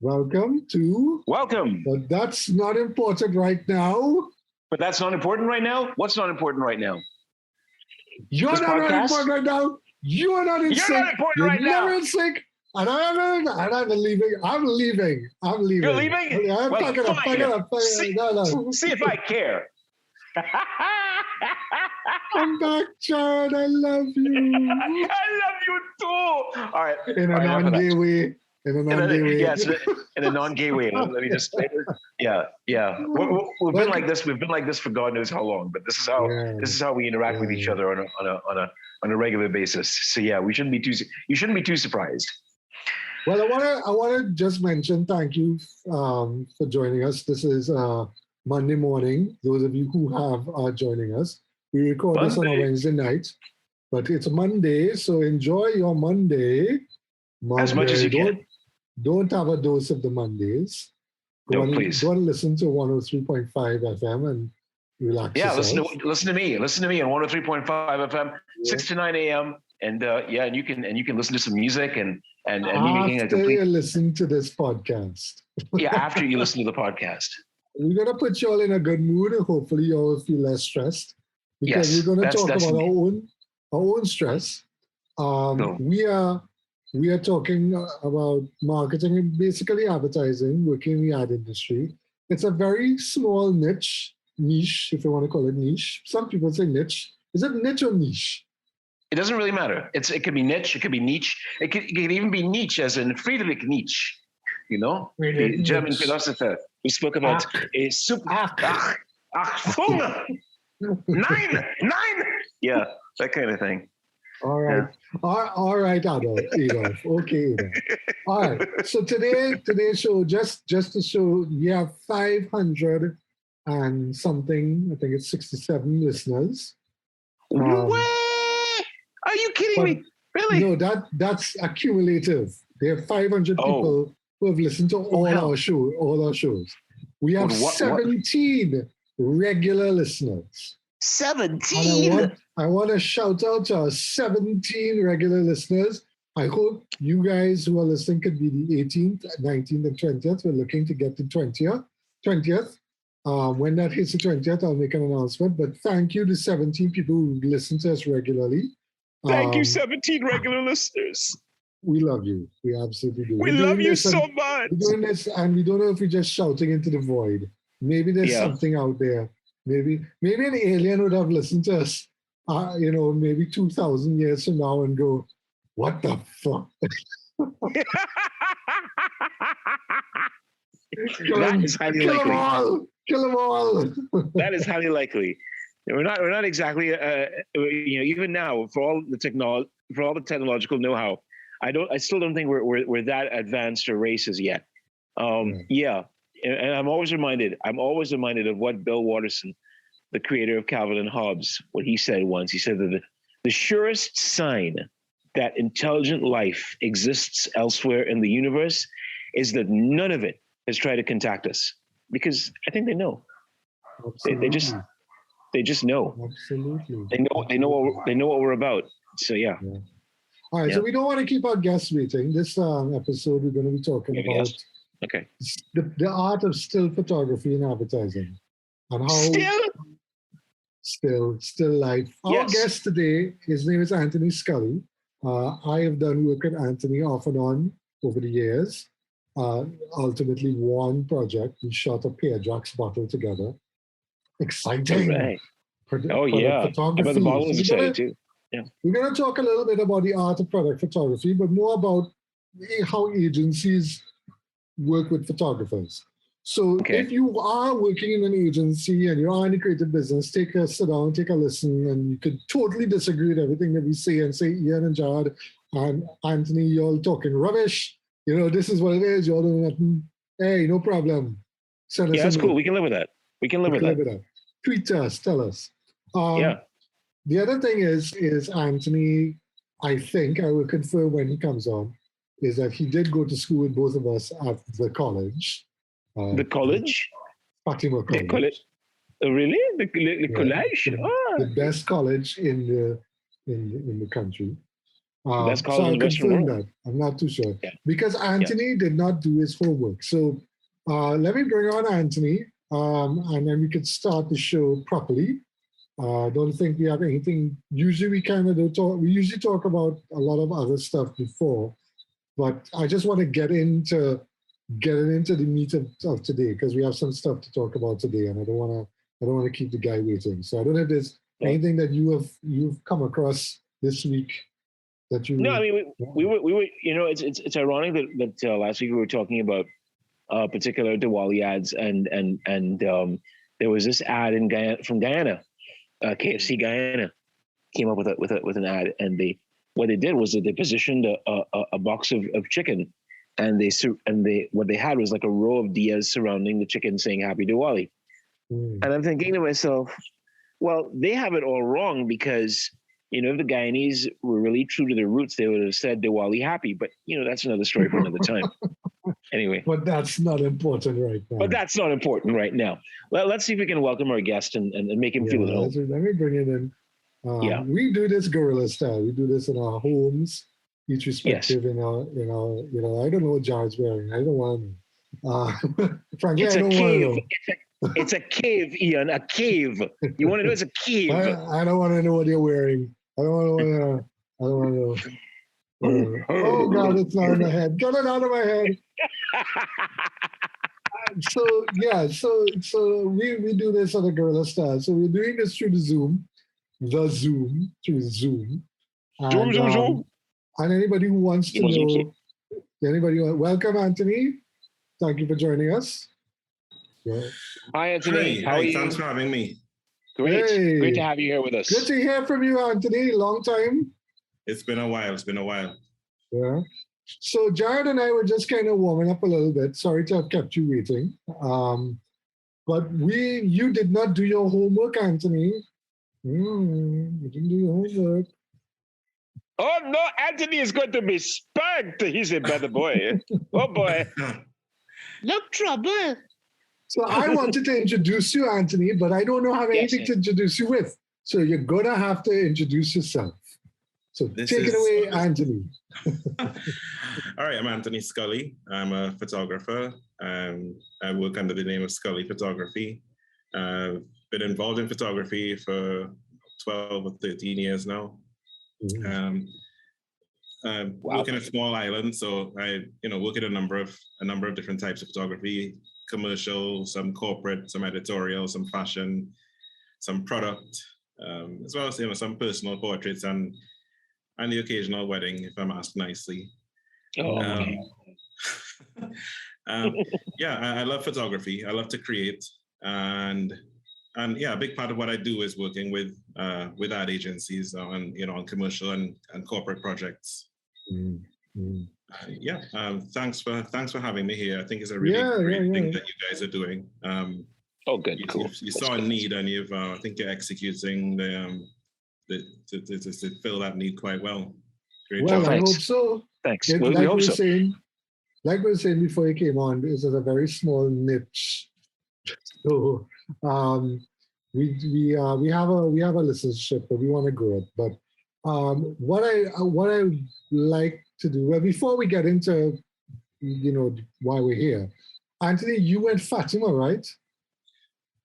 Welcome to. Welcome. But that's not important right now. But that's not important right now? What's not important right now? You're This not podcast? important right now. You are not in You're sync. not important You're right never now. in sync. And I'm leaving. I'm leaving. You're leaving? I'm Well, packing up. fine. No. See if I care. Come back, John. I love you. I love you too. All right. In a All right, enough of non-gay that. way. In a non-gay way. Yes, in a non-gay way. Let me just. Yeah. We've been like this. We've been like this for God knows how long. But this is how we interact with each other on a regular basis. So yeah, we shouldn't be too. You shouldn't be too surprised. Well, I wanna just mention thank you for joining us. This is Monday morning. Those of you who are joining us, we record this on a Wednesday night, but it's Monday, so enjoy your Monday. As much as you can. Don't have a dose of the Mondays. Please. Go and listen to 103.5 FM and relax. Yeah, yourself. listen to me. Listen to me on 103.5 FM, 6 to 9 a.m. And and you can listen to some music and me making a complete. You listen to this podcast. After you listen to the podcast. We're gonna put you all in a good mood, and hopefully you all feel less stressed. Because we're gonna talk about our own stress. We are talking about marketing and basically advertising, working in the ad industry. It's a very small niche, if you want to call it niche. Some people say niche. Is it niche or niche? It doesn't really matter. It could be niche. It could be niche. It could even be Nietzsche, as in Friedrich Nietzsche. You know, the German philosopher who spoke about a super. Achtung! Nein! Yeah, that kind of thing. All right. Yeah. All right, Adolf. Okay. All right. So today's show, just to show, we have 500 and something, I think it's 67 listeners. Are you kidding me? Really? No, that's accumulative. There are 500 people who have listened to all our shows. We have 17 regular listeners. 17? I want to shout out to our 17 regular listeners. I hope you guys who are listening could be the 18th, 19th, and 20th. We're looking to get to 20th. When that hits the 20th, I'll make an announcement. But thank you to 17 people who listen to us regularly. Thank you, 17 regular listeners. We love you. We absolutely do. We love you so much. We're doing this, and we don't know if we're just shouting into the void. Maybe there's something out there. Maybe an alien would have listened to us, maybe 2,000 years from now and go, what the fuck? That is highly likely. Kill them all. That is highly likely. We're not exactly, even now, for all the technological know-how, I still don't think we're that advanced a race as yet. And I'm always reminded of what Bill Watterson, the creator of Calvin and Hobbes, what he said once. He said that the surest sign that intelligent life exists elsewhere in the universe is that none of it has tried to contact us, because I think they know. They just know. Absolutely. They know what we're about. So yeah. All right. So we don't want to keep our guests waiting. This episode we're going to be talking about. Okay. The art of still photography and advertising, and how still life. Our guest today, his name is Anthony Scully. I have done work with Anthony off and on over the years. Ultimately, one project, we shot a Pear Jacks bottle together. Exciting! Right. Photography. But the bottle is exciting too. Yeah. We're going to talk a little bit about the art of product photography, but more about how agencies work with photographers. So if you are working in an agency and you are in a creative business, sit down, take a listen, and you could totally disagree with everything that we say and say, Ian and Jared and Anthony, you're all talking rubbish. This is what it is. You're doing nothing. Hey, no problem. Send us that's cool. We can live with that. We can live with that. Tweet us, tell us. The other thing is Anthony, I think, I will confirm when he comes on, is that he did go to school with both of us at the college. The college? Fatima College. The college. Really? The college? The best college in the country. That's called So in I'll the Western confirm world. that. I'm not too sure. Yeah. Because Anthony did not do his homework. So let me bring on Anthony, and then we could start the show properly. I don't think we have anything. Usually we kind of don't talk. We usually talk about a lot of other stuff before, but I just want to get into the meat of today because we have some stuff to talk about today, and I don't want to keep the guy waiting. So I don't know if there's anything that you've come across this week that you. No, I mean we were you know it's ironic that last week we were talking about particular Diwali ads and there was this ad in Guyana from Guyana, KFC Guyana came up with an ad, and what they did was that they positioned a box of chicken, and what they had was like a row of diyas surrounding the chicken saying Happy Diwali. And I'm thinking to myself, well, they have it all wrong because if the Guyanese were really true to their roots, they would have said Diwali happy. But that's another story for another time. Anyway. But that's not important right now. But that's not important right now. Well, let's see if we can welcome our guest and make him feel at home. Let me bring it in. We do this guerrilla style. We do this in our homes, each respective in our I don't know what Jared's wearing. I don't want to. Frankly, it's I don't want to know. It's a cave, Ian. A cave. You want to know? It's a cave. I don't want to know what you're wearing. I don't want to know. Oh God, it's not in my head. Get it out of my head. So we do this on a guerrilla style. So we're doing this through Zoom. And, Zoom. And anybody who wants to know, welcome, Anthony. Thank you for joining us. Yeah. Hi, Anthony. How are you? Thanks for having me. Great. Hey. Great to have you here with us. Good to hear from you, Anthony. Long time. It's been a while. Yeah. So Jared and I were just kind of warming up a little bit. Sorry to have kept you waiting. But you did not do your homework, Anthony. You didn't do your homework. Oh, no, Anthony is going to be spanked. He's a better boy. Oh, boy. No trouble. So I wanted to introduce you, Anthony, but I don't know how anything to introduce you with. So you're going to have to introduce yourself. So take it away, Anthony. All right, I'm Anthony Scully. I'm a photographer. I work under the name of Scully Photography. I've been involved in photography for 12 or 13 years now. I work in a small island, so I work in a number of different types of photography: commercial, some corporate, some editorial, some fashion, some product, as well as some personal portraits and the occasional wedding, if I'm asked nicely. I love photography. I love to create, and a big part of what I do is working with ad agencies on commercial and corporate projects. Thanks for having me here. I think it's a really great thing that you guys are doing. Good, cool. You saw a need, and I think you're executing to fill that need quite well. Great job. I hope so. Thanks. Like we were saying before you came on, this is a very small niche. So we have a listenership, but we want to grow it. But what I like to do, well, before we get into why we're here, Anthony, you went Fatima, right?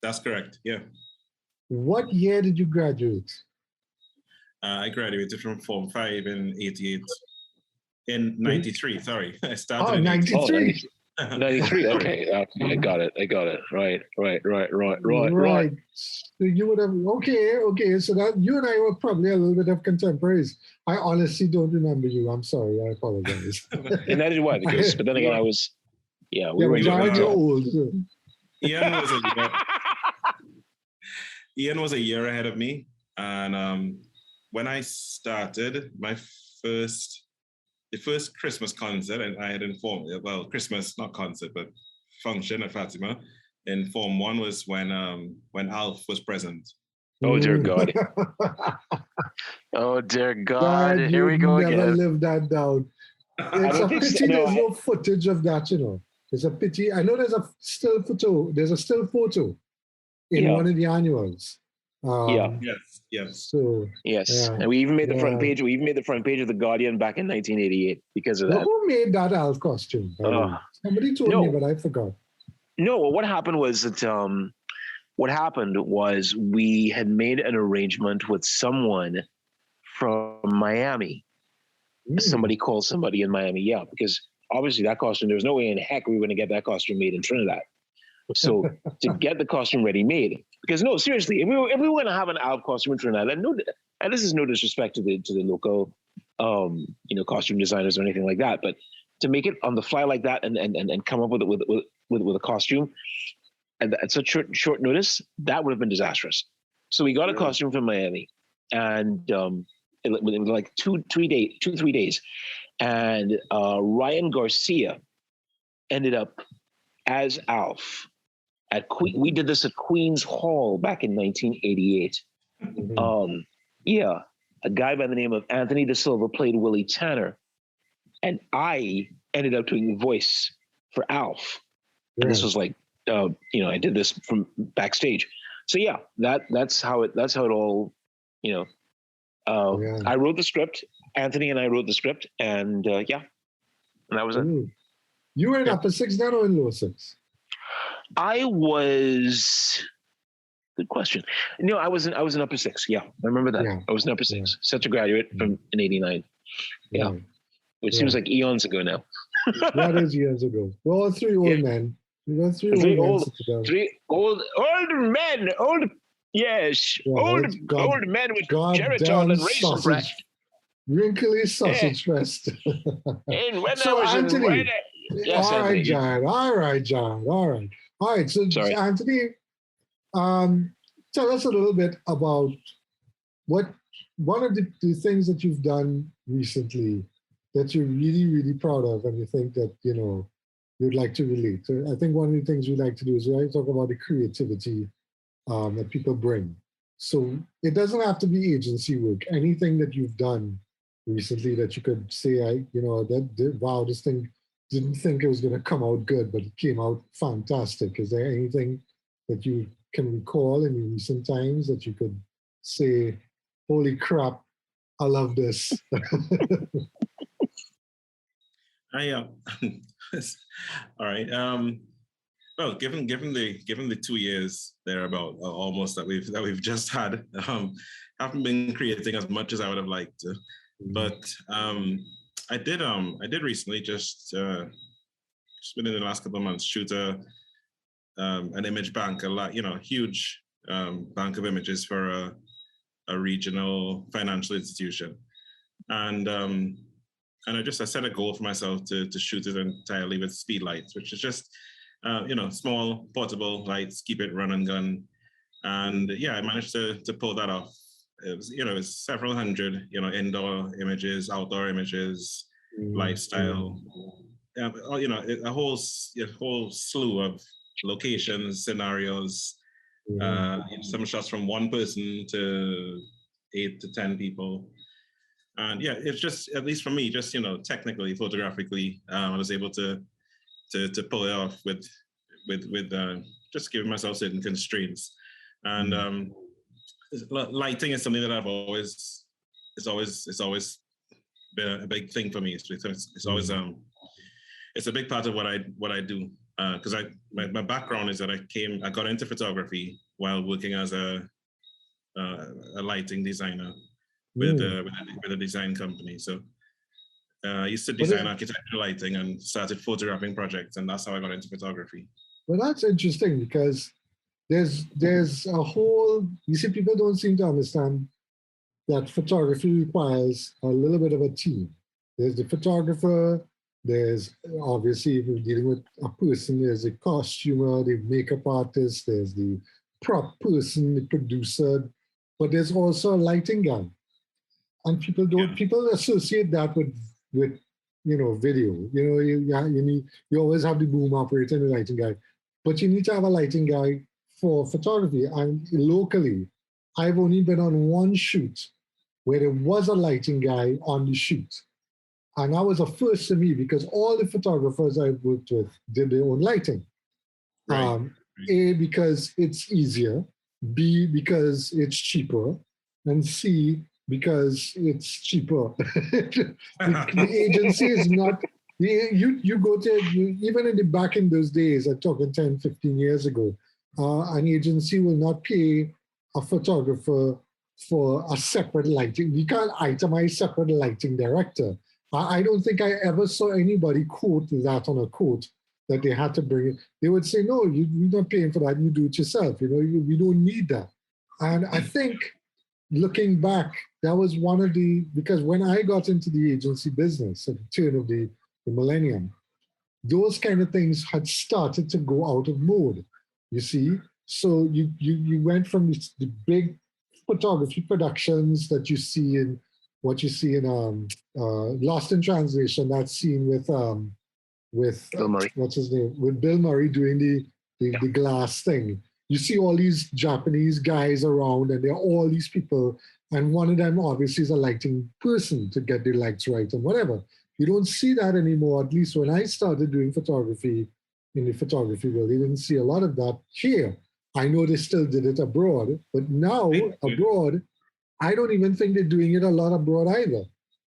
That's correct. Yeah. What year did you graduate? I graduated from Form 5 in 88. In 93, sorry. I started in 93. 93, okay. I got it. Right. So you would have, okay. So that you and I were probably a little bit of contemporaries. I honestly don't remember you. I'm sorry. I apologize. And that is why, but then again, I was, we were old. Ian was a year ahead of me. And when I started the first Christmas concert, and I had informed, Christmas, not concert, but function at Fatima in Form 1 was when Alf was present. Oh, dear God. Oh, dear God. Here we go again. Never lived that down. It's a pity there's no footage of that, It's a pity. I know there's a still photo in one of the annuals. Yeah. Yes. So Yes, yeah, and we even made the front yeah. page. We even made the front page of the Guardian back in 1988 because of Well, that. who made that Alf costume? By the way? Somebody told me, No. but I forgot. No, what happened was that what happened was we had made an arrangement with someone from Miami. Somebody called somebody in Miami, yeah, because obviously that costume, there was no way in heck we were going to get that costume made in Trinidad. So to get the costume ready made, because no, seriously, if we were going to have an Alf costume in Trinidad, and this is no disrespect to the local, costume designers or anything like that, but to make it on the fly like that and come up with a costume at such short notice, that would have been disastrous. So we got a costume from Miami, and it was like 3 days, and Ryan Garcia ended up as Alf at Queen. We did this at Queen's Hall back in 1988. Yeah, a guy by the name of Anthony De Silva played Willie Tanner, and I ended up doing the voice for Alf. And this was like, I did this from backstage. So yeah, that's how it all, I wrote the script. Anthony and I wrote the script, and and that was it. You were in upper six then or in lower six? I was. Good question. No, I was in upper six. Yeah, I remember that. Yeah. I was in upper six. Such a graduate from in '89. Yeah, which seems like eons ago now. That is years ago. Well, three old men. We got three old men. Old men with geritol and raisin bread. Wrinkly sausage fest. And when so I was Anthony, yes, all right, Anthony. John. All right. So sorry. Anthony, tell us a little bit about one of the things that you've done recently that you're really, really proud of, and you think that you'd like to relate. So I think one of the things we like to do is we like to talk about the creativity that people bring. So it doesn't have to be agency work. Anything that you've done recently that you could say, wow, this thing didn't think it was going to come out good, but it came out fantastic. Is there anything that you can recall in the recent times that you could say, holy crap, I love this? All right. Well, given the 2 years thereabout almost that we've just had, haven't been creating as much as I would have liked to, but I did recently just within the last couple of months shoot an image bank, huge bank of images for a regional financial institution, and I set a goal for myself to shoot it entirely with speed lights, which is just small portable lights, keep it run and gun, and I managed to pull that off. It was several hundred indoor images, outdoor images, lifestyle, a whole slew of locations, scenarios, some shots from one person to 8 to 10 people. And it's just, at least for me, just technically, photographically, I was able to pull it off with just giving myself certain constraints. And lighting is something that it's always been a big thing for me. It's always it's a big part of what I do, because my background is that I got into photography while working as a lighting designer with a design company. So I used to design architectural lighting and started photographing projects, and that's how I got into photography. Well, that's interesting because there's a whole, people don't seem to understand that photography requires a little bit of a team. There's the photographer, there's obviously, if you're dealing with a person, there's a costumer, the makeup artist, there's the prop person, the producer, but there's also a lighting guy. And people associate that with video. You always have the boom operator and the lighting guy, but you need to have a lighting guy for photography. And locally, I've only been on one shoot where there was a lighting guy on the shoot. And that was a first to me because all the photographers I've worked with did their own lighting. Right. Because it's easier. B, because it's cheaper, and C, because it's cheaper. The agency is not, you go to, even in the back in those days, I'm talking 10, 15 years ago, an agency will not pay a photographer for a separate lighting. You can't itemize separate lighting director. I don't think I ever saw anybody quote that on a quote that they had to bring it. They would say, no, you're not paying for that. You do it yourself. You know, you don't need that. And I think looking back, that was one of the, because when I got into the agency business at the turn of the millennium, those kind of things had started to go out of mode, you see? So you went from the big photography productions that you see in, what you see in Lost in Translation, that scene with Bill Murray. what's his name, with Bill Murray doing the glass thing. You see all these Japanese guys around, and there are all these people, and one of them obviously is a lighting person to get the lights right and whatever. You don't see that anymore. At least when I started doing photography in the photography world, you didn't see a lot of that here. I know they still did it abroad, but now abroad, I don't even think they're doing it a lot abroad either.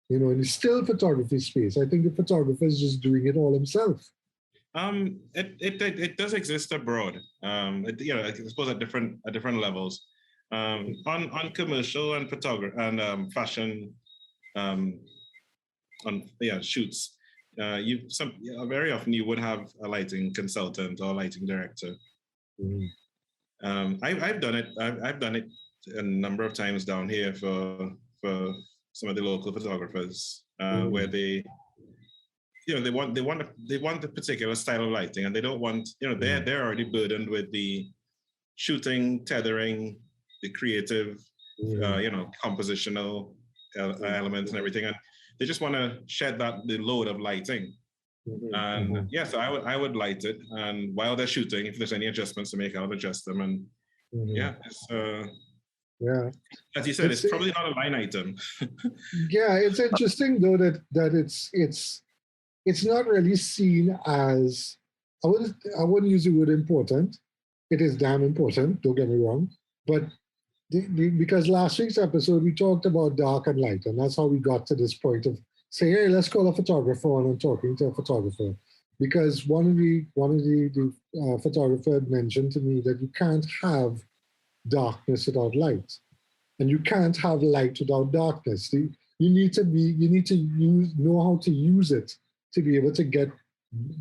You know, in the still photography space, I think the photographer is just doing it all himself. It does exist abroad. You know, I suppose at different levels. On commercial and photography and fashion, shoots. Very often you would have a lighting consultant or lighting director. I've done it. I've done it a number of times down here for some of the local photographers, where they want the particular style of lighting, and they don't want, they're already burdened with the shooting, tethering, the creative, compositional elements and everything, and they just want to shed the load of lighting. And yes, I would light it, and while they're shooting, if there's any adjustments to make, I would adjust them. And as you said, it's probably not a line item. Yeah, it's interesting though that it's not really seen as, I wouldn't use the word important. It is damn important, don't get me wrong. But because last week's episode, we talked about dark and light, and that's how we got to this point of saying, hey, let's call a photographer on and talking to a photographer. Because one of the photographer had mentioned to me that you can't have darkness without light, and you can't have light without darkness. You need to know how to use it to be able to get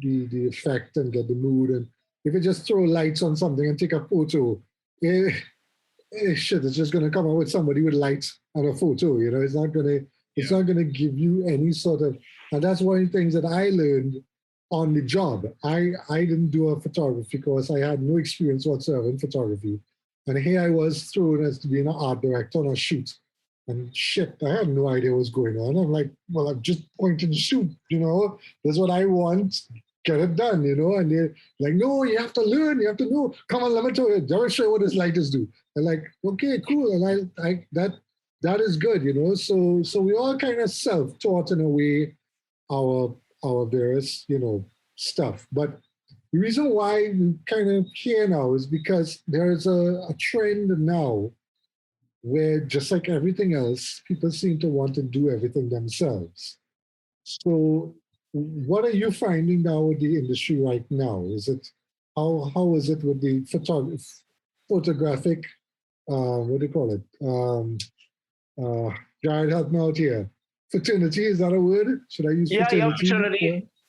the effect and get the mood. And if you just throw lights on something and take a photo, it's just going to come out with somebody with light and a photo. You know, it's not going to give you any sort of. And that's one of the things that I learned on the job. I didn't do a photography course. I had no experience whatsoever in photography. And here I was thrown as to being an art director on a shoot. And shit, I had no idea what was going on. I'm like, well, I'm just pointing to shoot, that's what I want, get it done, And they're like, no, you have to learn, you have to know. Come on, let me show you what these lighters do. I'm like, okay, cool. And I that is good, So we all kind of self-taught in a way our various, stuff. But the reason why we kind of here now is because there's a trend now where, just like everything else, people seem to want to do everything themselves. So what are you finding now with the industry right now? Is it, how is it with the photographic, what do you call it? Jared, help me out here. Fraternity, is that a word? Should I use fraternity? Yeah,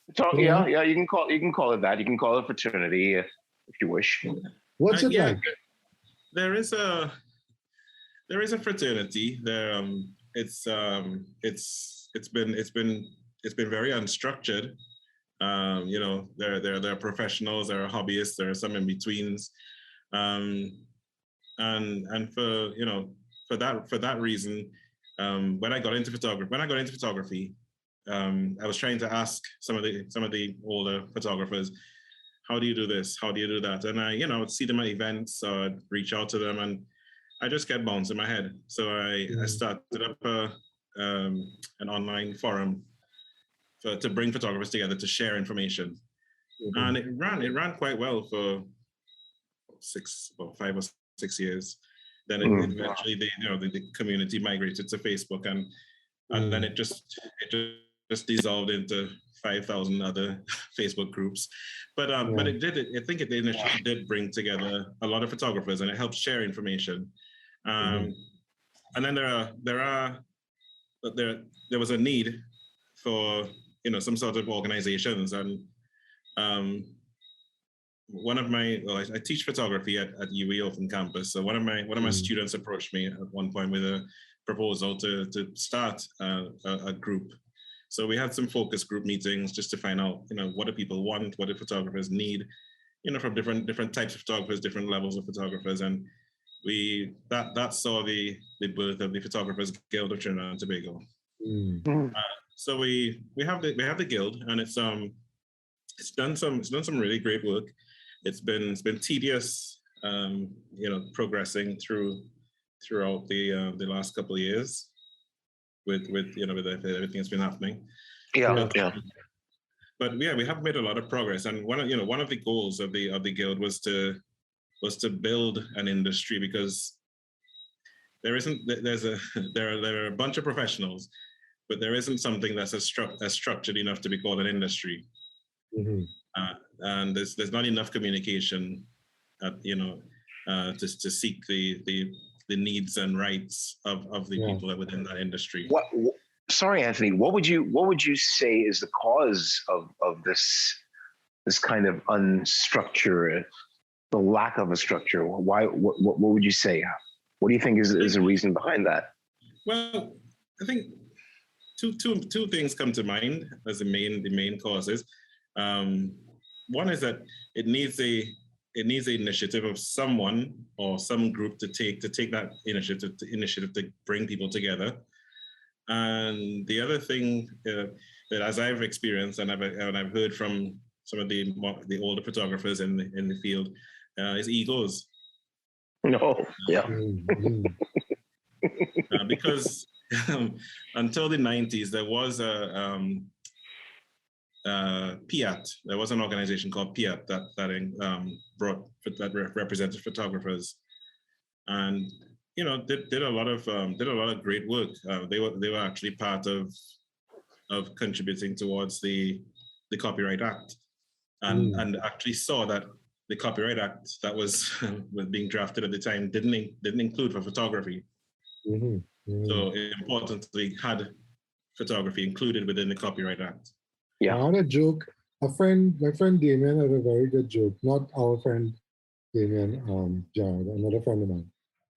fraternity. Yeah, you can call it that. You can call it fraternity if you wish. What's it like? There is a fraternity there. It's been very unstructured. There are professionals, there are hobbyists, there are some in betweens, and for that reason, when I got into photography, I was trying to ask some of the older photographers, how do you do this? How do you do that? And I would see them at events, or I'd reach out to them, and I just get bounced in my head. So I started up an online forum to bring photographers together to share information. And it ran quite well for 5 or 6 years. Then eventually the community migrated to Facebook, and then it just dissolved into 5,000 other Facebook groups. But I think it initially did bring together a lot of photographers, and it helps share information. And then there was a need for some sort of organizations, and I teach photography at UWI Open Campus. So one of my students approached me at one point with a proposal to start a group. So we had some focus group meetings just to find out, what do people want, what do photographers need, from different types of photographers, different levels of photographers, and that saw the birth of the Photographers Guild of Trinidad and Tobago. So we have the guild, and it's done some really great work. It's been tedious, progressing throughout the last couple of years with everything that's been happening. But we have made a lot of progress, and one of the goals of the guild was to build an industry, because there are a bunch of professionals, but there isn't something that's as structured enough to be called an industry. And there's not enough communication, to seek the needs and rights of the people that within that industry. Sorry, Anthony. What would you say is the cause of this kind of unstructured, the lack of a structure? Why? What would you say? What do you think is the reason behind that? Well, I think two things come to mind as the main causes. One is that it needs the initiative of someone or some group to take that initiative to bring people together. And the other thing that, as I've experienced and I've heard from some of the older photographers in the field, is egos. No, yeah. Because until the 90s, there was PIAT. There was an organization called PIAT that represented photographers, and did a lot of great work. They were actually part of contributing towards the Copyright Act, and actually saw that the Copyright Act that was being drafted at the time didn't include for photography. So importantly, had photography included within the Copyright Act. Yeah. I had a joke. My friend Damien had a very good joke. Not our friend Damien, Jared, another friend of mine.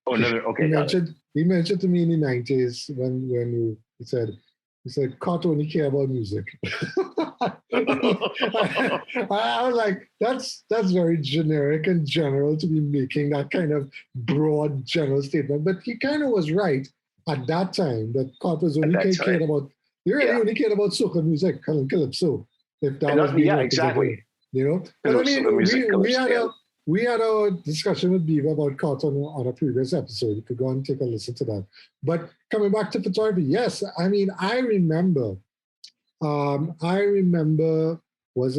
Oh, another. Okay. He mentioned to me in the 90s when he said, "Cot only care about music." I was like, that's very generic and general to be making that kind of broad general statement. But he kind of was right at that time, that Cot was only cared about. Only cared about soca music, calypso. If that was being exactly. But I mean, we had a discussion with Beaver about Cot on a previous episode. You could go and take a listen to that. But coming back to photography, yes, I mean, I remember, it was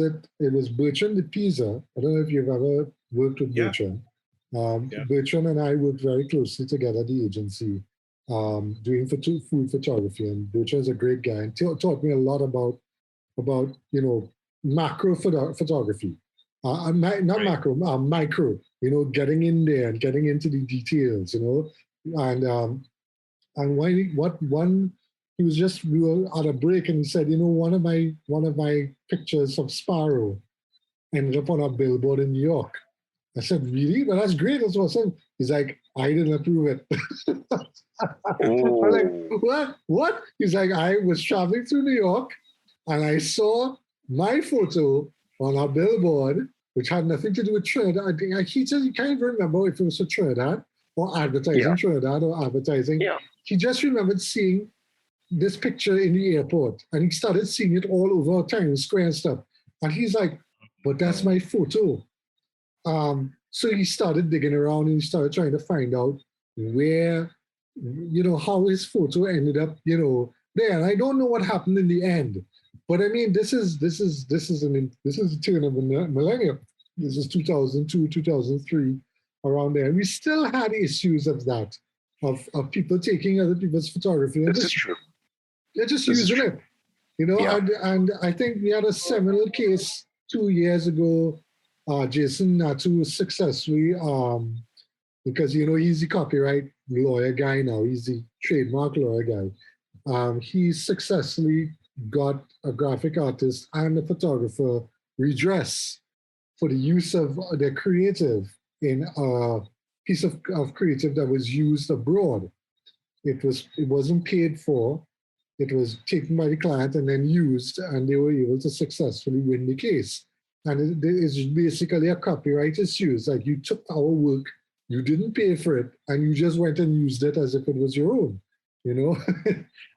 Bertrand de Pisa. I don't know if you've ever worked with Bertrand. Bertrand and I worked very closely together at the agency, doing food photography, and Bertrand's a great guy and taught me a lot about macro photography, micro, getting in there and getting into the details, and we were at a break, and he said, one of my pictures of Sparrow ended up on a billboard in New York. I said, really? Well, that's great. That's awesome. He's like, I didn't approve it. I'm like, what? He's like, I was traveling through New York and I saw my photo on a billboard, which had nothing to do with Trinidad. He says he can't even remember if it was for Trinidad or advertising Trinidad or advertising. Yeah. He just remembered seeing this picture in the airport, and he started seeing it all over Times Square and stuff. And he's like, but that's my photo. So he started digging around and he started trying to find out where, how his photo ended up, there. And I don't know what happened in the end, but I mean, this is the turn of the millennium. This is 2002, 2003. around there. And we still had issues of that, of people taking other people's photography. This is true. They're just This is using it, you know. Yeah. And I think we had a seminal case 2 years ago. Jason Natu successfully, because you know he's the copyright lawyer guy now. He's the trademark lawyer guy. He successfully got a graphic artist and a photographer redress for the use of their creative in a piece of creative that was used abroad. It wasn't paid for. It was taken by the client and then used, and they were able to successfully win the case. And it's basically a copyright issue. It's like you took our work, you didn't pay for it, and you just went and used it as if it was your own, you know?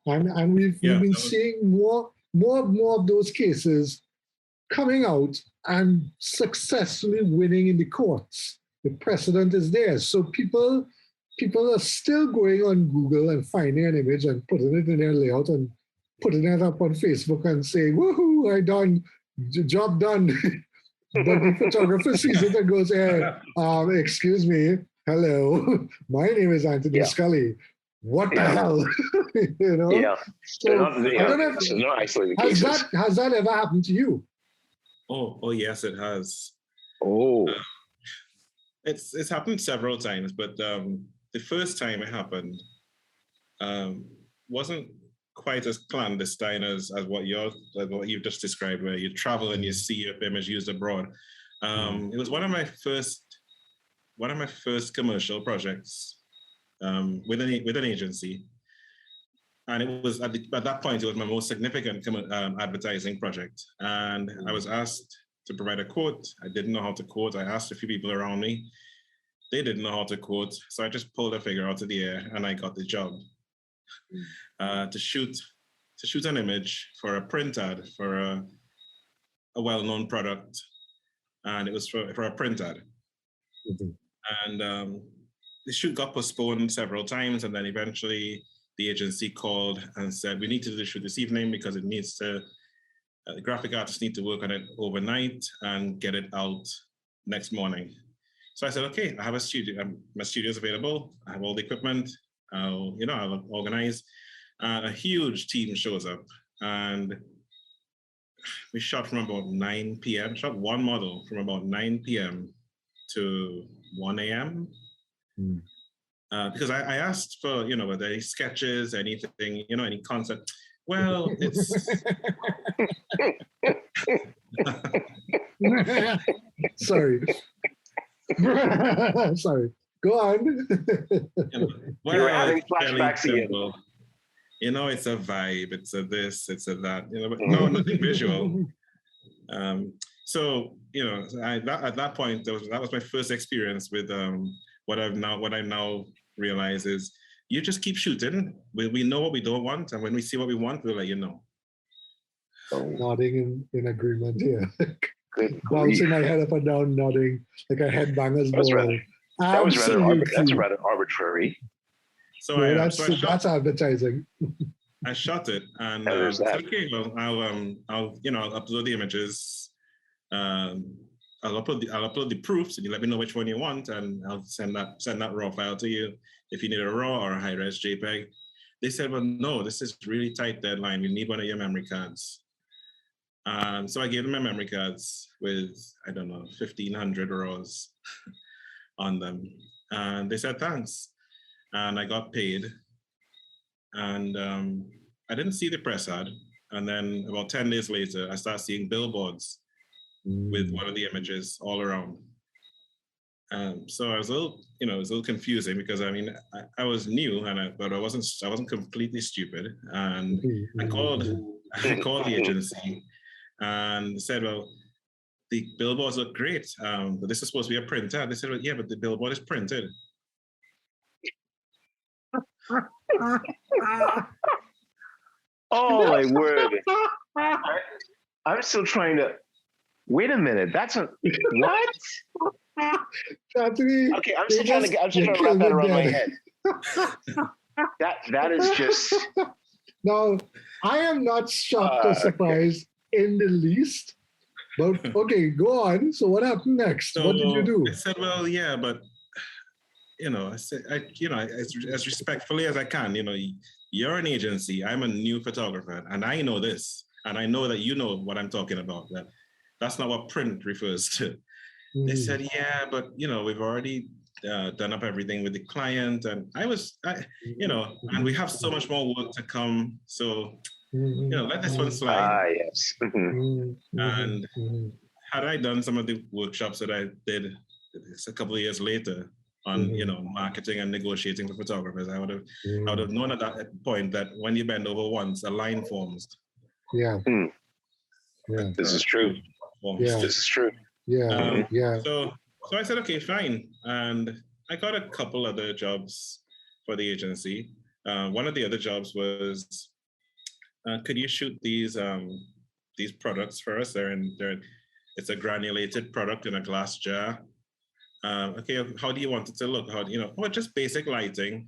and we've been seeing more of those cases coming out and successfully winning in the courts. The precedent is there. So people are still going on Google and finding an image and putting it in their layout and putting it up on Facebook and saying, woohoo, I done, job done. But the photographer sees it and goes, hey, excuse me, hello, my name is Anthony Scully. What the hell? You know? Yeah. So, I don't know if, no isolated cases. Has that ever happened to you? Oh yes, it has. Oh. It's happened several times, but the first time it happened wasn't quite as clandestine as what you've just described, where you travel and you see your image used abroad. It was one of my first commercial projects with an agency, and it was at that point it was my most significant advertising project. And I was asked to provide a quote. I didn't know how to quote. I asked a few people around me. They didn't know how to quote, so I just pulled a figure out of the air and I got the job to shoot an image for a print ad for a well-known product, and it was for a print ad. Mm-hmm. And the shoot got postponed several times, and then eventually the agency called and said, we need to do the shoot this evening because it needs to, the graphic artists need to work on it overnight and get it out next morning. So I said, okay, I have a studio. My studio is available. I have all the equipment. I'll organize. And a huge team shows up, and we shot from about 9 p.m. Shot one model from about 9 p.m. to 1 a.m. Because I asked for, whether any sketches, anything, any concept. Well, it's sorry. Sorry. Go on. Well, you're having flashbacks again. It's a vibe. It's a this. It's a that. But no, nothing visual. So at that point, that was my first experience with what I now realize is you just keep shooting. We know what we don't want, and when we see what we want, we'll let you know. Nodding in agreement here. Bouncing my head up and down, nodding like a headbanger's ball. That's rather arbitrary. So that's advertising. I shot it, and said, okay, well, I'll upload the images. I'll upload the proofs, and you let me know which one you want, and I'll send that raw file to you if you need a raw or a high-res JPEG. They said, well, no, this is really tight deadline. We need one of your memory cards. So I gave them my memory cards with, 1,500 raws on them. And they said, thanks. And I got paid. And I didn't see the press ad. And then about 10 days later, I started seeing billboards with one of the images all around. So I was a little confusing because I was new, but I wasn't completely stupid. And I called the agency and said, well, the billboards look great, but this is supposed to be a print ad. They said, well, yeah, but the billboard is printed. Oh my word! I'm still trying to. Wait a minute. That's a what? Okay, I'm still trying to wrap that around my head. That is just. No, I am not shocked or surprised in the least. But okay, go on. So what happened next? So what did you do? I said, well, yeah, but I say, as respectfully as I can, you're an agency, I'm a new photographer, and I know this, and I know that you know what I'm talking about. That's not what print refers to. They said, yeah, but we've already done up everything with the client, and and we have so much more work to come. So, let this one slide. Yes. And had I done some of the workshops that I did a couple of years later on, marketing and negotiating with photographers, I would have known at that point that when you bend over once, a line forms. Yeah. Yeah. This is true. This is true. Yeah. So I said, okay, fine. And I got a couple other jobs for the agency. One of the other jobs was, could you shoot these products for us? It's a granulated product in a glass jar. Okay, how do you want it to look? Just basic lighting.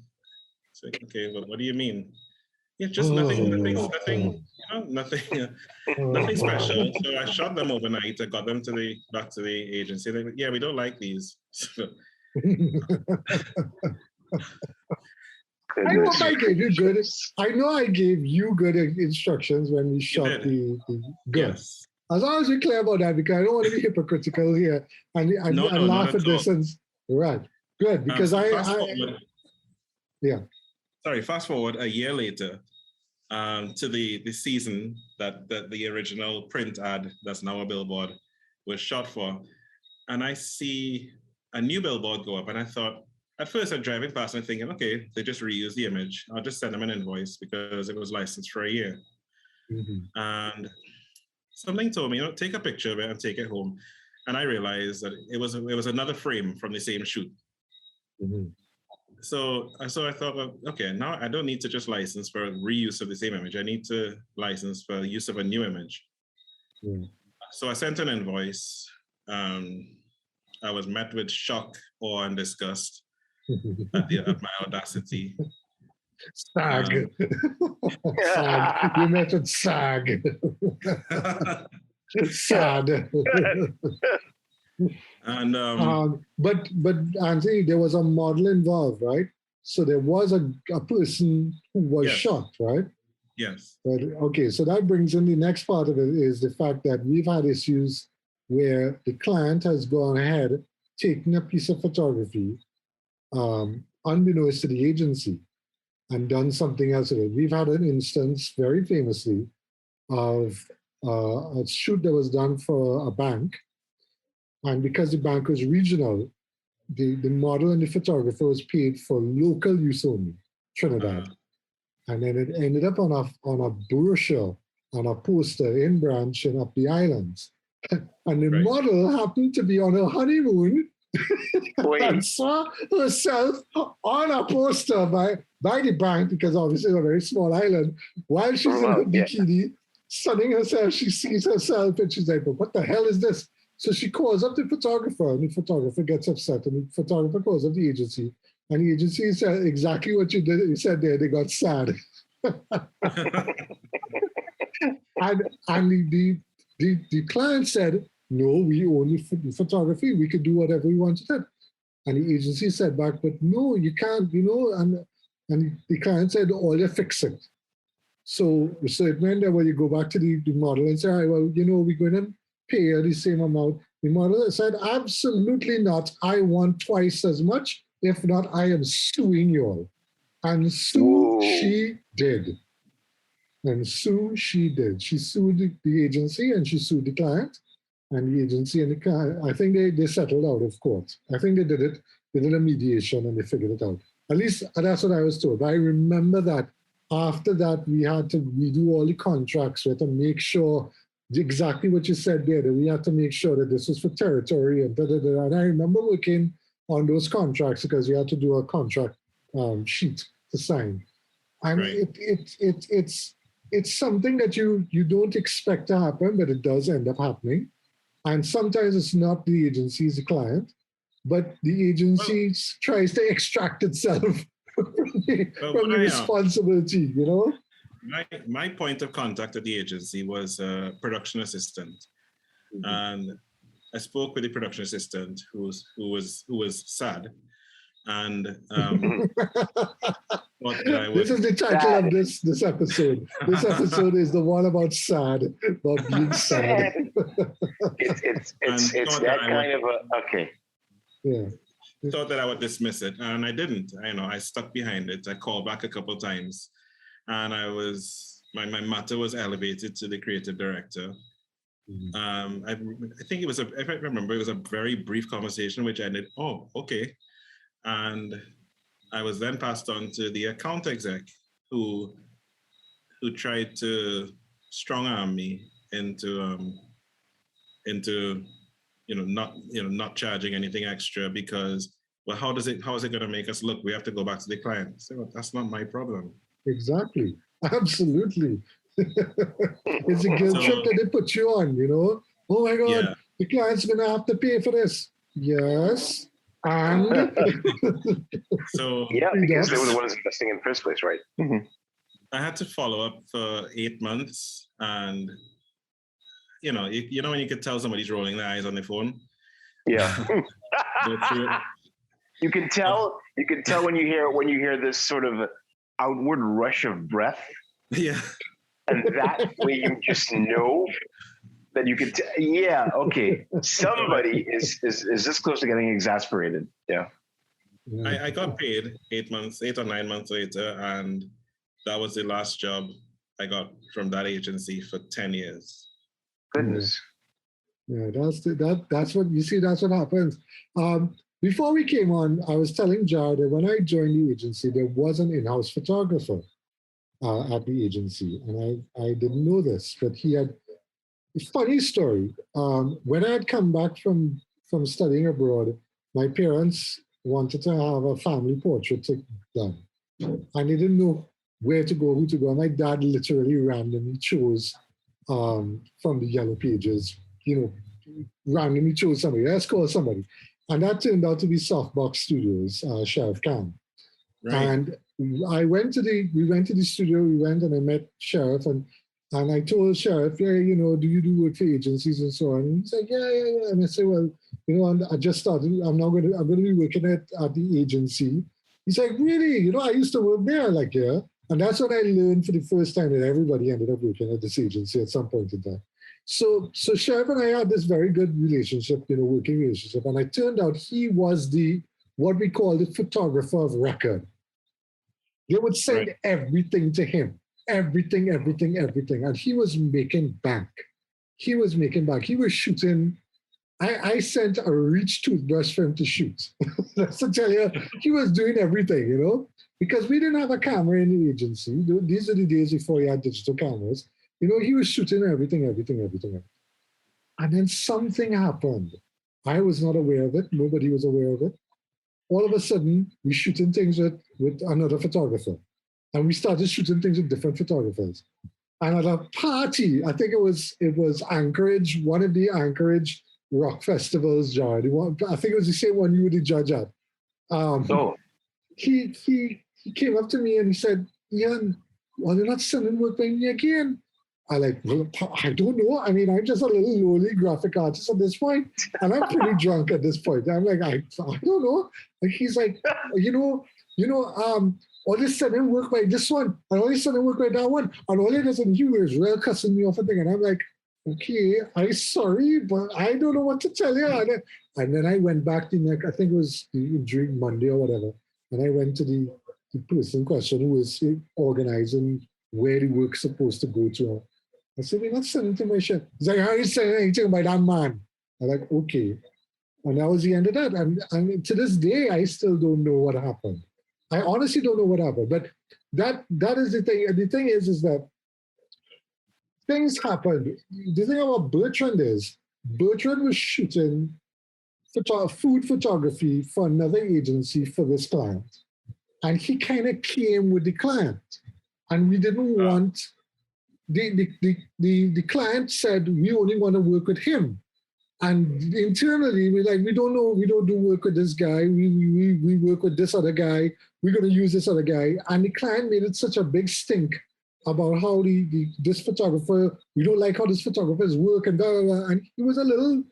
So, okay, well, what do you mean? Yeah, just nothing special. So I shot them overnight. I got them back to the agency. They went, yeah, we don't like these. I hope I gave you good. I know I gave you good instructions when we shot the good. Yes. As long as you're clear about that, because I don't want to be hypocritical here and laugh at this. Right, good, because Fast forward a year later to the season that the original print ad that's now a billboard was shot for, and I see a new billboard go up, and I thought, at first I'm driving past and thinking, okay, they just reused the image. I'll just send them an invoice because it was licensed for a year. And something told me, take a picture of it and take it home. And I realized that it was another frame from the same shoot. So I thought, well, okay, now I don't need to just license for reuse of the same image. I need to license for use of a new image. So I sent an invoice. I was met with shock, awe, and disgust at my audacity. SAG. SAG. You met with SAG. Sad. And but Anthony, there was a model involved, right? So there was a person who was shot, right? Yes. But okay, so that brings in the next part of it is the fact that we've had issues where the client has gone ahead, taken a piece of photography, unbeknownst to the agency, and done something else with it. We've had an instance, very famously, of a shoot that was done for a bank. And because the bank was regional, the model and the photographer was paid for local use only, Trinidad. And then it ended up on a brochure, on a poster in Branch and up the islands. And the model happened to be on her honeymoon and saw herself on a poster by the bank, because obviously it's a very small island, while she's in her bikini, sunning herself. She sees herself and she's like, but what the hell is this? So she calls up the photographer, and the photographer gets upset, and the photographer calls up the agency, and the agency said exactly what you did. You said there, they got sad. and the client said, no, we only photography. We could do whatever we wanted. And the agency said back, but no, you can't, and the client said, all you fix it. So it meant that when you go back to the model and say, all right, well, we're going to pay her the same amount. The model said, absolutely not. I want twice as much. If not, I am suing you all. And she did. She did. She sued the agency and she sued the client. And the agency and the client, I think they settled out of court. I think they did it. They did a mediation and they figured it out. At least that's what I was told. But I remember that after that, we had to redo all the contracts. We had to make sure exactly what you said there, that we had to make sure that this was for territory and da-da-da. And I remember working on those contracts because you had to do a contract sheet to sign. And it's something that you don't expect to happen, but it does end up happening. And sometimes it's not the agency, it's the client, but the agency tries to extract itself from the responsibility, My point of contact at the agency was a production assistant, and I spoke with the production assistant who was sad, and thought that I would. This is the title of this episode. This episode is the one about sad, about being sad. It's that kind of a okay. Yeah. Thought that I would dismiss it, and I didn't. I stuck behind it. I called back a couple times, and my matter was elevated to the creative director. I think if I remember, it was a very brief conversation, which ended, oh, okay. And I was then passed on to the account exec who tried to strong arm me into not charging anything extra because, well, how is it going to make us look? We have to go back to the client. So that's not my problem. Exactly. Absolutely. It's a guilt trip that they put you on, Oh my God, the client's going to have to pay for this. Yes. And so because they were the ones investing in the first place, right? Mm-hmm. I had to follow up for 8 months, and you know when you could tell somebody's rolling their eyes on their phone. Yeah. You can tell when you hear this sort of outward rush of breath. Yeah. And that way you just know that you could okay, somebody is this close to getting exasperated. Yeah. I got paid 8 or 9 months later, and that was the last job I got from that agency for 10 years. Goodness. Yeah, that's what you see. That's what happens. Before we came on, I was telling Jared that when I joined the agency, there was an in-house photographer at the agency, and I didn't know this, but he had a funny story. When I had come back from studying abroad, my parents wanted to have a family portrait done, and they didn't know where to go, who to go. And my dad literally randomly chose from the Yellow Pages, randomly chose somebody. Let's call somebody. And that turned out to be Softbox Studios, Sheriff Khan. Right. And we went to the studio, and I met Sheriff, and I told Sheriff, do you do work for agencies and so on? And he's like, yeah. And I said, well, I just started, I'm going to be working at the agency. He's like, really? I used to work there, like, yeah. And that's when I learned for the first time that everybody ended up working at this agency at some point in time. So Sheriff and I had this very good relationship, working relationship. And it turned out he was what we call the photographer of record. They would send everything to him, everything. And he was making bank. He was shooting. I sent a Reach toothbrush for him to shoot. That's to tell you, he was doing everything, because we didn't have a camera in the agency. These are the days before you had digital cameras. He was shooting everything. And then something happened. I was not aware of it. Nobody was aware of it. All of a sudden, we're shooting things with another photographer. And we started shooting things with different photographers. And at a party, I think it was Anchorage, one of the Anchorage rock festivals, Jared. I think it was the same one you were the judge at. He came up to me and he said, Ian, are you not sending work by me again? I don't know. I mean, I'm just a little lowly graphic artist at this point, and I'm pretty drunk at this point. I'm like, I don't know. And he's like, all this sudden work by this one, and all this sudden work by that one, and all it is, and he was real cussing me off a thing, and I'm like, okay, I'm sorry, but I don't know what to tell you. And then I went back I think it was during Monday or whatever, and I went to the person in question who was organizing where the work's supposed to go to. I said, we're not sending to my chef. He's like, how are you saying anything about that man? I'm like, okay. And that was the end of that. And to this day, I still don't know what happened. I honestly don't know what happened. But that is the thing. And the thing is that things happened. The thing about Bertrand was shooting food photography for another agency for this client. And he kind of came with the client. And we didn't want... The client said we only want to work with him, and internally we're like, we don't know, we don't do work with this guy. We work with this other guy. We're going to use this other guy, and the client made it such a big stink about how this photographer, we don't like how this photographer's work and blah, blah, blah. And he was a little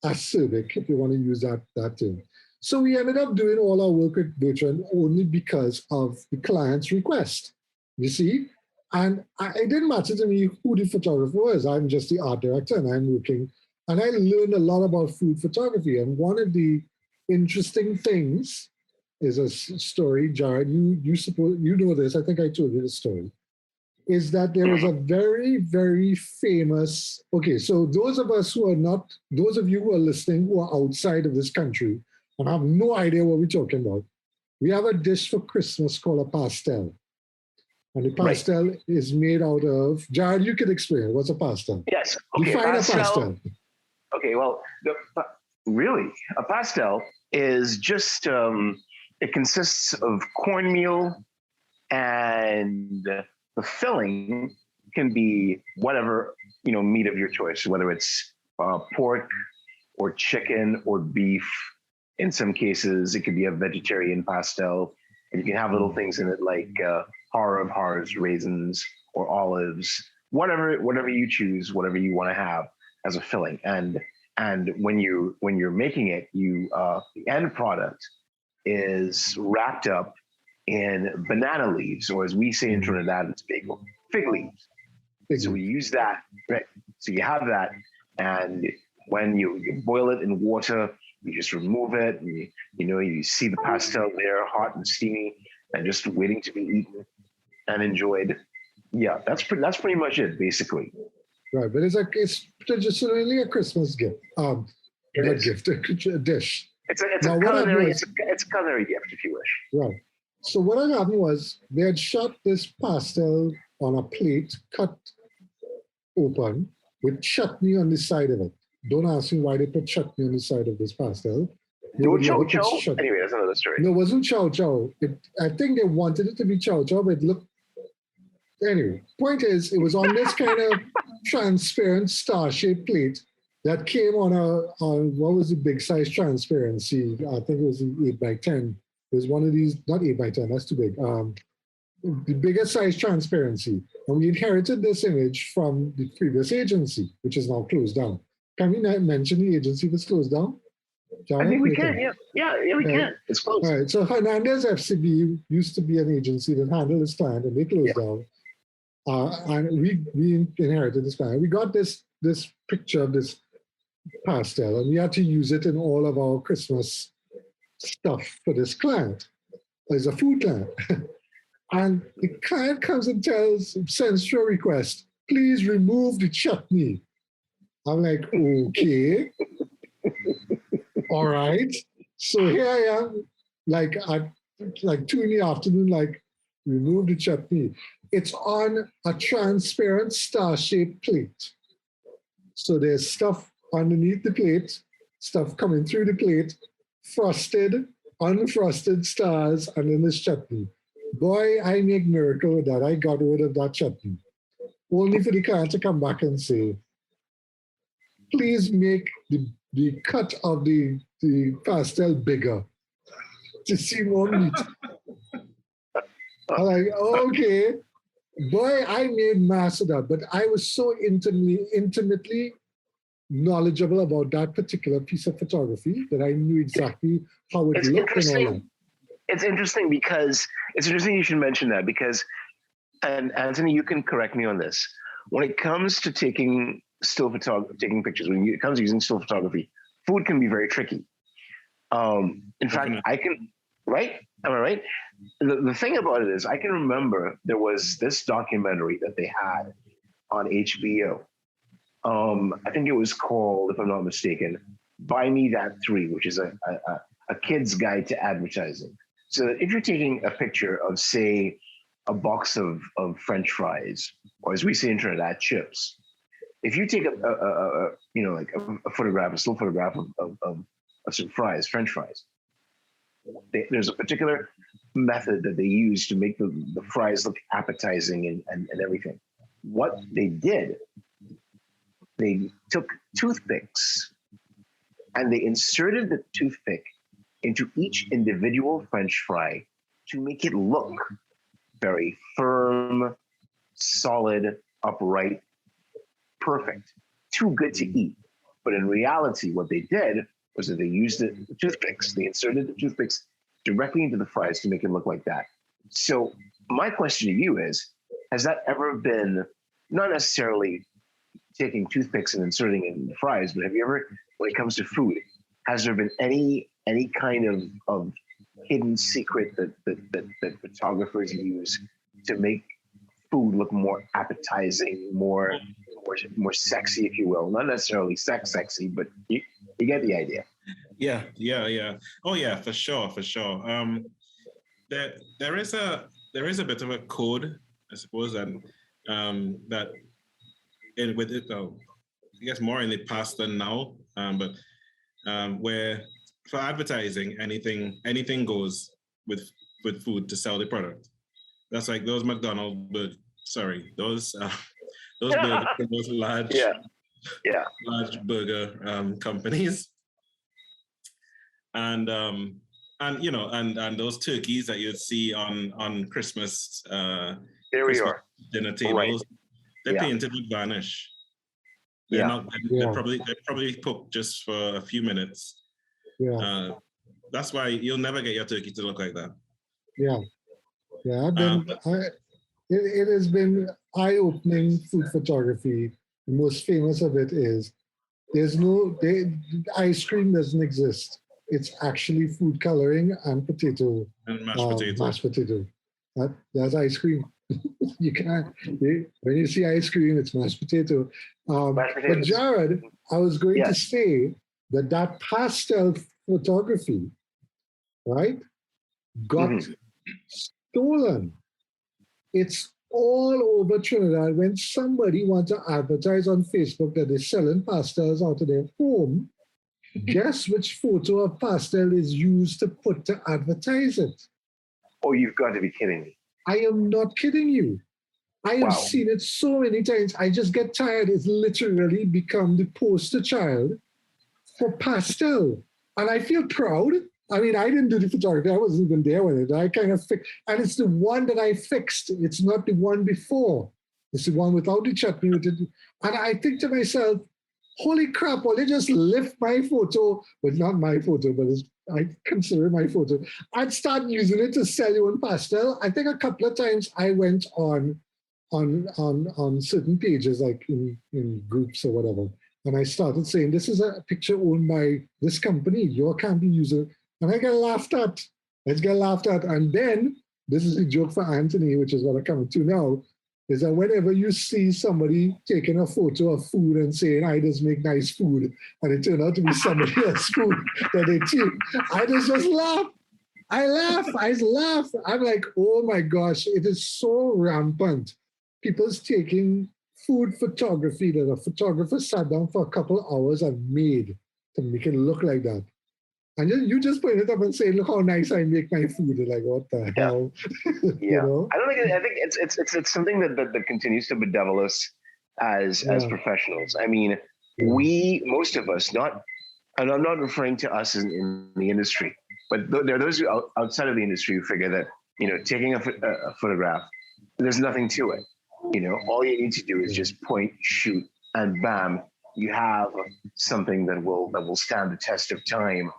acerbic, if you want to use that term. So we ended up doing all our work with Bertrand only because of the client's request. You see? And it didn't matter to me who the photographer was. I'm just the art director and I'm working. And I learned a lot about food photography. And one of the interesting things is a story, Jared, you know this, I think I told you the story, is that there was a very, very famous, okay, so those of you who are listening who are outside of this country and have no idea what we're talking about, we have a dish for Christmas called a pastel. And the pastel is made out of, Jared, you can explain, what's a pastel? Yes, okay, Define a pastel. Okay, well, really, a pastel is just, it consists of cornmeal, and the filling can be whatever, meat of your choice, whether it's pork or chicken or beef. In some cases, it could be a vegetarian pastel, and you can have little things in it like horror of horrors, raisins or olives, whatever you choose, whatever you want to have as a filling. And when you're making it, the end product is wrapped up in banana leaves, or as we say in Trinidad, it's fig leaves. So we use that, right? So you have that, and when you boil it in water, you just remove it, and you see the pastel there, hot and steamy, and just waiting to be eaten and enjoyed. Yeah, that's pretty much it, basically. Right, but it's traditionally a Christmas gift. A dish. It's a culinary gift, if you wish. Right. So what had happened was they had shot this pastel on a plate, cut open, with chutney on the side of it. Don't ask me why they put chutney on the side of this pastel. Chow chow? Anyway, that's another story. No, it wasn't chow chow. I think they wanted it to be chow chow, but it looked... Anyway, point is, it was on this kind of transparent star-shaped plate that came on what was the big size transparency? I think it was the 8x10. It was one of these, not 8x10, that's too big. The bigger size transparency. And we inherited this image from the previous agency, which is now closed down. Can we not mention the agency that's closed down? I think we can, yeah. Yeah, we can. It's closed. All right, so Hernandez FCB used to be an agency that handled this client, and they closed down. And we inherited this client. We got this picture of this pastel, and we had to use it in all of our Christmas stuff for this client. It's a food client. And the client comes and sends through a request, please remove the chutney. I'm like, okay. All right. So here I am, at 2 in the afternoon, remove the chutney. It's on a transparent star-shaped plate. So there's stuff underneath the plate, stuff coming through the plate, frosted, unfrosted stars, and then this chutney. Boy, I make miracle with that. I got rid of that chutney. Only for the client to come back and say, please make the cut of the pastel bigger to see more meat. I'm like, okay. Boy, I made mass of that, but I was so intimately knowledgeable about that particular piece of photography that I knew exactly how it looked and all that. It's interesting you should mention that, because, and Anthony, you can correct me on this. When it comes to taking pictures, when it comes to using still photography, food can be very tricky. In fact, I can, right? Am I right? The thing about it is, I can remember there was this documentary that they had on HBO. I think it was called, if I'm not mistaken, Buy Me That 3, which is a kid's guide to advertising. So that if you're taking a picture of, say, a box of French fries, or as we say in Trinidad, chips, if you take a photograph, a still photograph of some fries, French fries, there's a particular method that they use to make the fries look appetizing and everything. What they did, they took toothpicks and they inserted the toothpick into each individual French fry to make it look very firm, solid, upright, perfect, too good to eat. But in reality, what they did was that they used the toothpicks. They inserted the toothpicks directly into the fries to make it look like that. So my question to you is, has that ever been, not necessarily taking toothpicks and inserting it in the fries, but have you ever, when it comes to food, has there been any kind of hidden secret that photographers use to make food look more appetizing, more sexy, if you will? Not necessarily sexy, but you get the idea. Yeah. Oh yeah, for sure. There is a bit of a code, I suppose, and that with it, I guess more in the past than now, but where for advertising, anything goes with food to sell the product. That's like those McDonald's, those burgers, those large burger companies, and those turkeys that you'd see on Christmas dinner tables. Right. They're painted with varnish. They're they're probably cooked just for a few minutes. Yeah. That's why you'll never get your turkey to look like that. Yeah. It has been eye-opening food photography. The most famous of it is ice cream doesn't exist. It's actually food coloring and potato. And mashed potato. That's ice cream. You can't. When you see ice cream, it's mashed potato. But Jared, I was going to say that pastel photography, right, got stolen. It's all over Trinidad. When somebody wants to advertise on Facebook that they're selling pastels out of their home, guess which photo of pastel is used to advertise it? Oh, you've got to be kidding me. I am not kidding you. I have seen it so many times. I just get tired. It's literally become the poster child for pastel. And I feel proud. I mean, I didn't do the photography. I wasn't even there with it. I kind of fixed, and it's the one that I fixed. It's not the one before. It's the one without the chutney. And I think to myself, holy crap, well, they just lift my photo, but not my photo, but I consider it my photo. I'd start using it to sell you in pastel. I think a couple of times I went on certain pages, like in groups or whatever, and I started saying, this is a picture owned by this company. You can't be using. And I get laughed at. And then, this is a joke for Anthony, which is what I'm coming to now, is that whenever you see somebody taking a photo of food and saying, I just make nice food, and it turned out to be somebody else's food that they took, I just laugh. I laugh. I'm like, oh my gosh, it is so rampant. People's taking food photography that a photographer sat down for a couple of hours and made to make it look like that. And you just put it up and say, look how nice I make my food. You're like, what the hell? Yeah. I think it's something that continues to bedevil us as professionals. I mean, most of us, and I'm not referring to us in the industry, but there are those who outside of the industry who figure that, taking a photograph, there's nothing to it. All you need to do is just point, shoot, and bam, you have something that will stand the test of time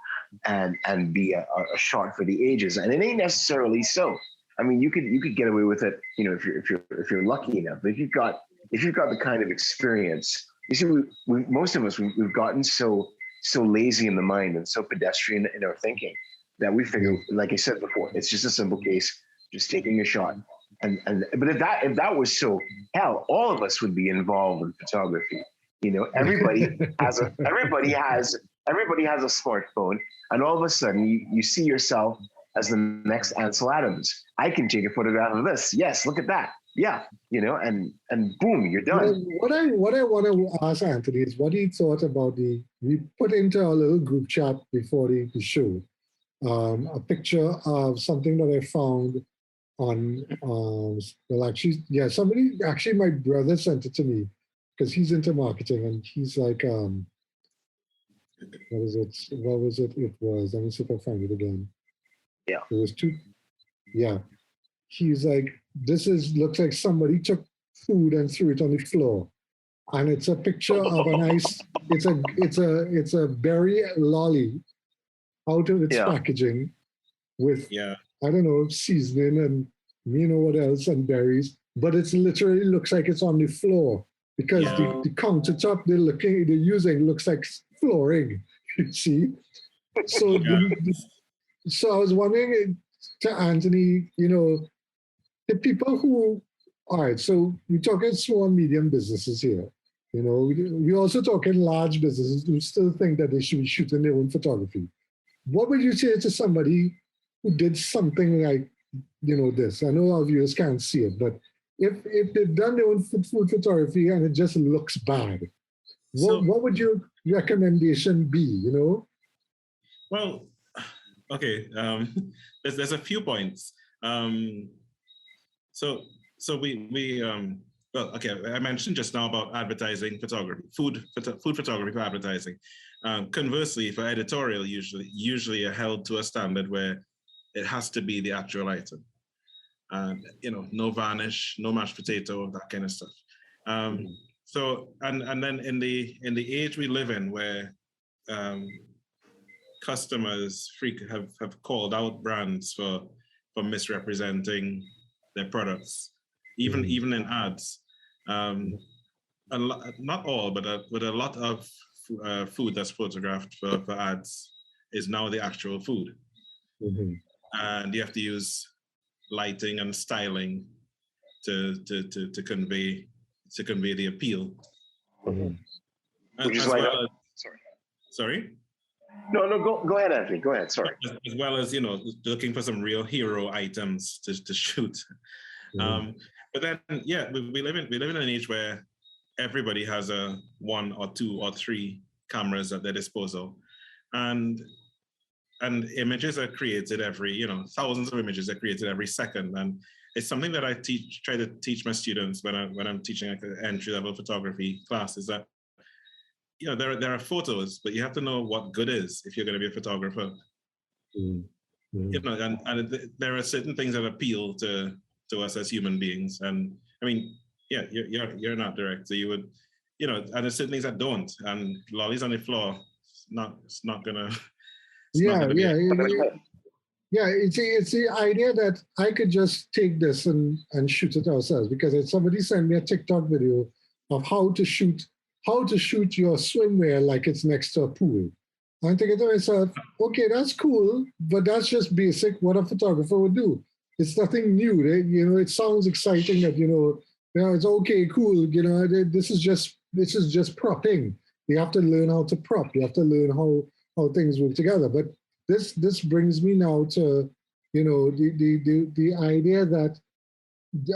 and be a shot for the ages. And it ain't necessarily so. I mean, you could get away with it, if you're lucky enough. But if you've got the kind of experience, you see, most of us we've gotten so lazy in the mind and so pedestrian in our thinking that we figure, like I said before, it's just a simple case, just taking a shot. But if that was so, hell, all of us would be involved in photography. Everybody has a smartphone, and all of a sudden you see yourself as the next Ansel Adams. I can take a photograph of this. Yes, look at that. Yeah, and boom, you're done. What I want to ask Anthony is what he thought about we put into our little group chat before the show a picture of something that I found on somebody my brother sent it to me because he's into marketing and he's like what was it? Let me see if I find it again. Yeah. It was two. Yeah. He's like, looks like somebody took food and threw it on the floor. and it's a picture of a nice. It's a berry lolly out of its packaging with I don't know seasoning and you know what else and berries, but it's literally looks like it's on the floor because the countertop they're using looks like flooring. You see, so so I was wondering to Anthony, you know, the people who all right, so we're talking small and medium businesses here. You know, we're also talking large businesses who still think that they should be shooting their own photography. What would you say to somebody who did something like, you know, this? I know our viewers can't see it, but if they've done their own food photography and it just looks bad, what would your recommendation be, you know? Well, okay, there's a few points. So we well, okay, I mentioned just now about advertising photography, food photography for advertising. Conversely, for editorial, usually you're held to a standard where it has to be the actual item. You know, no varnish, no mashed potato, that kind of stuff. So, and then in the age we live in, where customers have called out brands for misrepresenting their products, even in ads. Not all, but a lot of food that's photographed for ads is now the actual food, and you have to use lighting and styling to convey the appeal. Which is like, sorry. No, go ahead, Anthony. Go ahead. Sorry. As well as, you know, looking for some real hero items to shoot. But then, yeah, we live in an age where everybody has a 1 or 2 or 3 cameras at their disposal, and images are created every, you know, thousands of images are created every second, and it's something that I try to teach my students when I'm teaching like an entry-level photography class, is that, you know, there are photos, but you have to know what good is if you're going to be a photographer. You know, and there are certain things that appeal to us as human beings, and I mean, yeah, you're not director, you would, you know, and there's certain things that don't, and lollies on the floor, it's not gonna. It's the idea that I could just take this and shoot it ourselves, because somebody sent me a TikTok video of how to shoot your swimwear like it's next to a pool. I'm thinking to myself, okay, that's cool, but that's just basic what a photographer would do. It's nothing new. You know, it sounds exciting that, you know, it's okay, cool. You know, this is just propping. You have to learn how to prop. You have to learn how things work together. But this brings me now to, you know, the idea that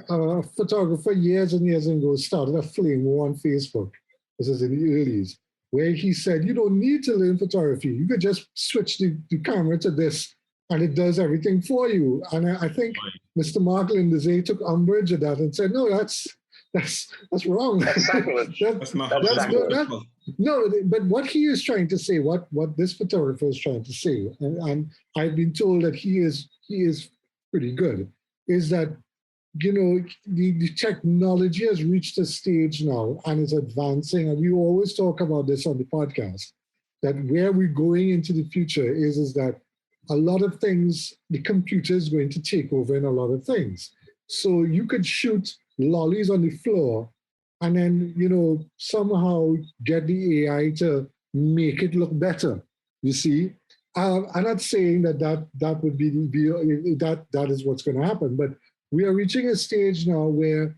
a photographer years and years ago started a flame war on Facebook. This is in the 80s, where he said, you don't need to learn photography. You could just switch the camera to this and it does everything for you. And I think Mr. Mark Lindsay took umbrage at that and said, no, that's wrong. That's not no, but what he is trying to say, what this photographer is trying to say, and I've been told that he is pretty good, is that, you know, the technology has reached a stage now and is advancing, and we always talk about this on the podcast, that where we're going into the future is that a lot of things, the computer is going to take over in a lot of things. So you could shoot lollies on the floor and then, you know, somehow get the AI to make it look better, you see? I'm not saying that would be that is what's going to happen, but we are reaching a stage now where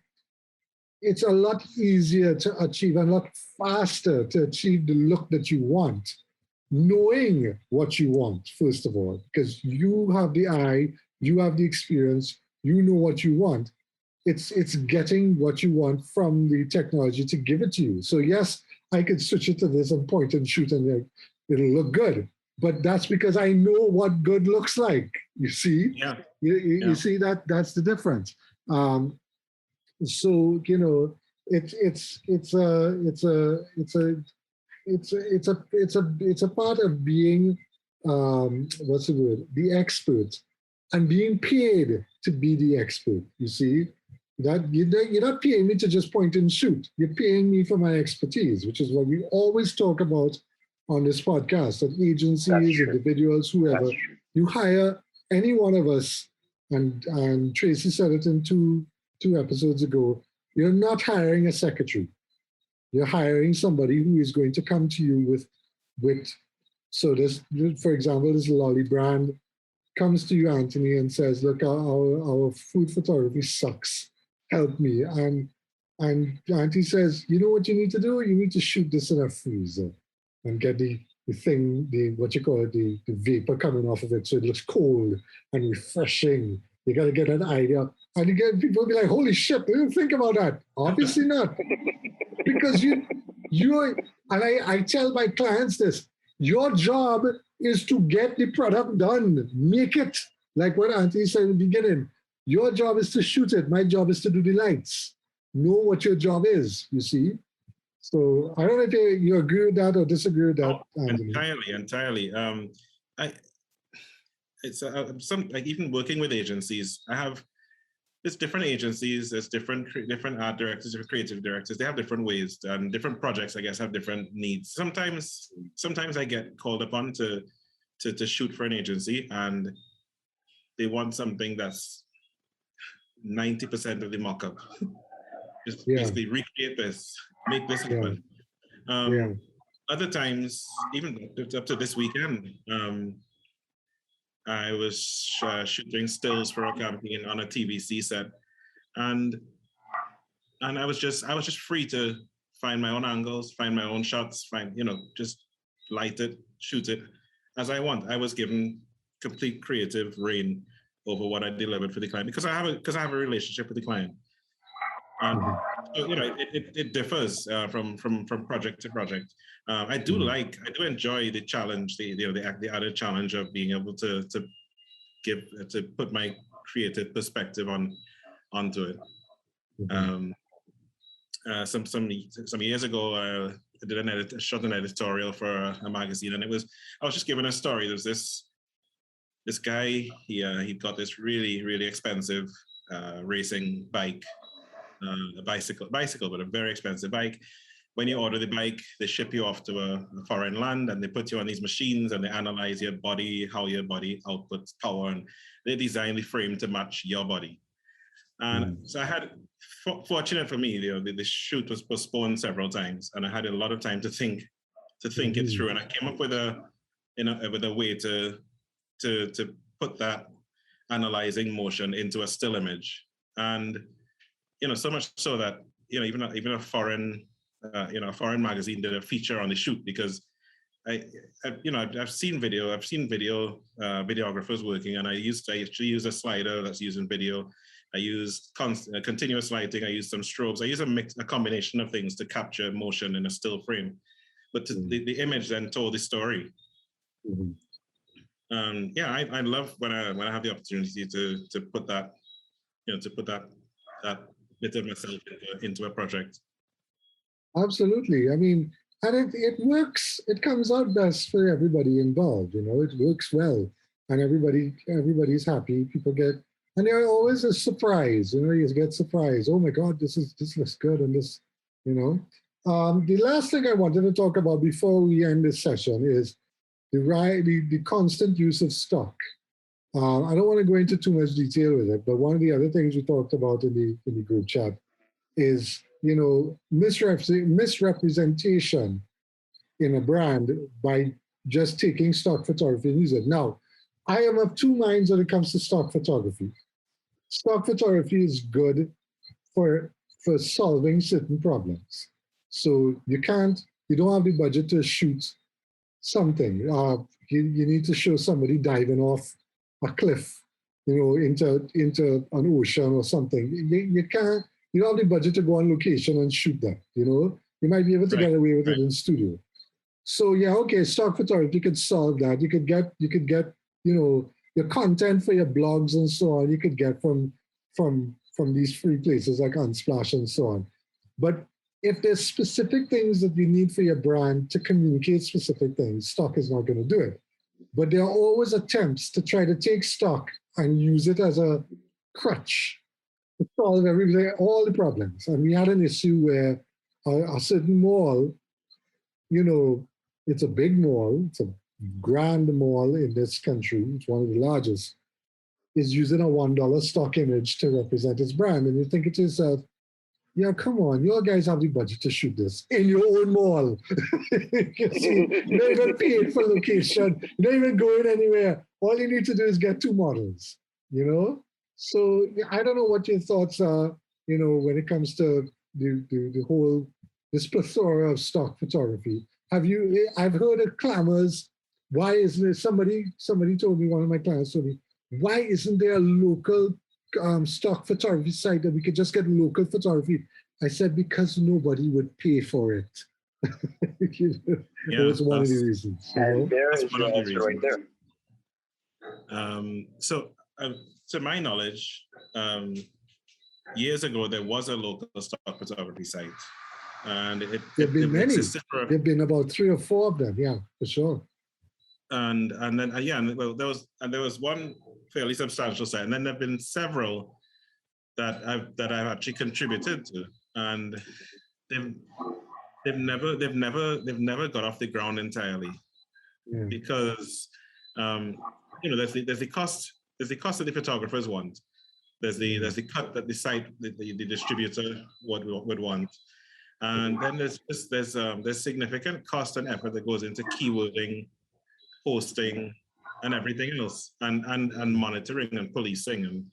it's a lot easier to achieve, a lot faster to achieve the look that you want, knowing what you want, first of all, because you have the eye, you have the experience, you know what you want. It's getting what you want from the technology to give it to you. So yes, I could switch it to this and point and shoot and it'll look good. But that's because I know what good looks like. You see, you see that's the difference. So you know, it's a part of being what's the word? The expert, and being paid to be the expert. You see, That you're not paying me to just point and shoot. You're paying me for my expertise, which is what we always talk about on this podcast. That agencies, individuals, whoever, you hire any one of us, and Tracy said it in two episodes ago. You're not hiring a secretary. You're hiring somebody who is going to come to you with. So this, for example, this Lolly brand comes to you, Anthony, and says, "Look, our food photography sucks. Help me." And Auntie says, "You know what you need to do? You need to shoot this in a freezer and get the thing, what you call it, the vapor coming off of it so it looks cold and refreshing. You got to get an idea." And again, people will be like, "Holy shit, they didn't think about that." Obviously not. Because I tell my clients this, your job is to get the product done. Make it. Like what Anthony said in the beginning. Your job is to shoot it. My job is to do the lights. Know what your job is, you see? So I don't know if you agree with that or disagree with that, Anthony. Entirely. It's some, like, even working with agencies, there's different agencies, there's different art directors, different creative directors. They have different ways, and different projects, I guess, have different needs. Sometimes I get called upon to shoot for an agency, and they want something that's 90% of the mock-up. Just basically recreate this, make this happen. Other times, even up to this weekend, I was shooting stills for a campaign on a TVC set, and I was just free to find my own angles, find my own shots, just light it, shoot it as I want. I was given complete creative reign over what I delivered for the client because I have a relationship with the client. So, it differs from project to project. I do enjoy the challenge, the added challenge of being able to put my creative perspective onto it. Some years ago, I did shot an editorial for a magazine, and I was just given a story. There's this guy. He got this really, really expensive racing bike. A bicycle, but a very expensive bike. When you order the bike, they ship you off to a foreign land, and they put you on these machines, and they analyze your body, how your body outputs power, and they design the frame to match your body. And so I had, fortunate for me, the shoot was postponed several times, and I had a lot of time to think it through, and I came up with a way to put that analyzing motion into a still image. And so much so that even a foreign magazine did a feature on the shoot, because I've seen video videographers working, and I actually use a slider that's used in video. I use continuous lighting. I use some strobes. I use a combination of things to capture motion in a still frame. But the image then told the story. I love when I have the opportunity to put that bit of myself into a project. Absolutely. I mean, and it works. It comes out best for everybody involved. It works well, and everybody's happy. People get, and there always a surprise. You get surprised. Oh my God, this looks good, and this, The last thing I wanted to talk about before we end this session is the constant use of stock. I don't want to go into too much detail with it, but one of the other things we talked about in the group chat is, misrepresentation in a brand by just taking stock photography and use it. Now, I am of two minds when it comes to stock photography. Stock photography is good for solving certain problems. So you don't have the budget to shoot something. You need to show somebody diving off a cliff, into an ocean or something. You don't have the budget to go on location and shoot that. You might be able to get away with it in studio. So stock photography could solve that. You could get your content for your blogs and so on. You could get from these free places like Unsplash and so on. But if there's specific things that you need for your brand to communicate specific things, stock is not going to do it. But there are always attempts to try to take stock and use it as a crutch to solve everything, all the problems. And we had an issue where a certain mall, you know, it's a big mall, it's a grand mall in this country, it's one of the largest, is using a $1 stock image to represent its brand. And you think to yourself, yeah, come on, you guys have the budget to shoot this in your own mall. You see, you're not even paying for location, you're not even going anywhere. All you need to do is get 2 models, you know? So I don't know what your thoughts are, you know, when it comes to the whole, this plethora of stock photography. I've heard of clamors, why isn't it, somebody told me, one of my clients told me, why isn't there a local stock photography site that we could just get local photography? I said, because nobody would pay for it. You know, Yeah, that's one of the reasons. And there That's is one your of the answer right there. So, to my knowledge, years ago there was a local stock photography site, and There've been many. existed for, There've been about 3 or 4 of them, yeah, for sure. and then there was one fairly substantial site, and then there've been several that I've actually contributed to, and they've never got off the ground entirely, because you know, there's the cost that the photographers want. There's the cut that the site, the distributor would want, and then there's significant cost and effort that goes into keywording, posting, and everything else, and monitoring and policing and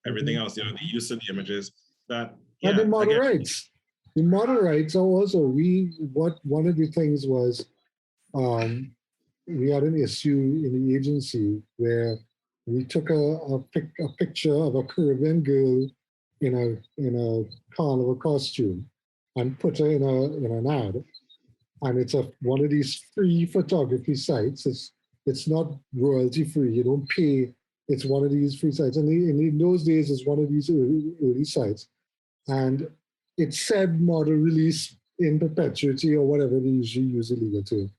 everything else. You know, the use of the images. That And the model rights. The model rights are also one of the things was we had an issue in the agency where we took a picture of a Caribbean girl in a carnival costume and put her in an ad, and it's one of these free photography sites. It's not royalty free. You don't pay. It's one of these free sites, and in those days, it's one of these early sites, and it said model release in perpetuity or whatever they usually use a legal term.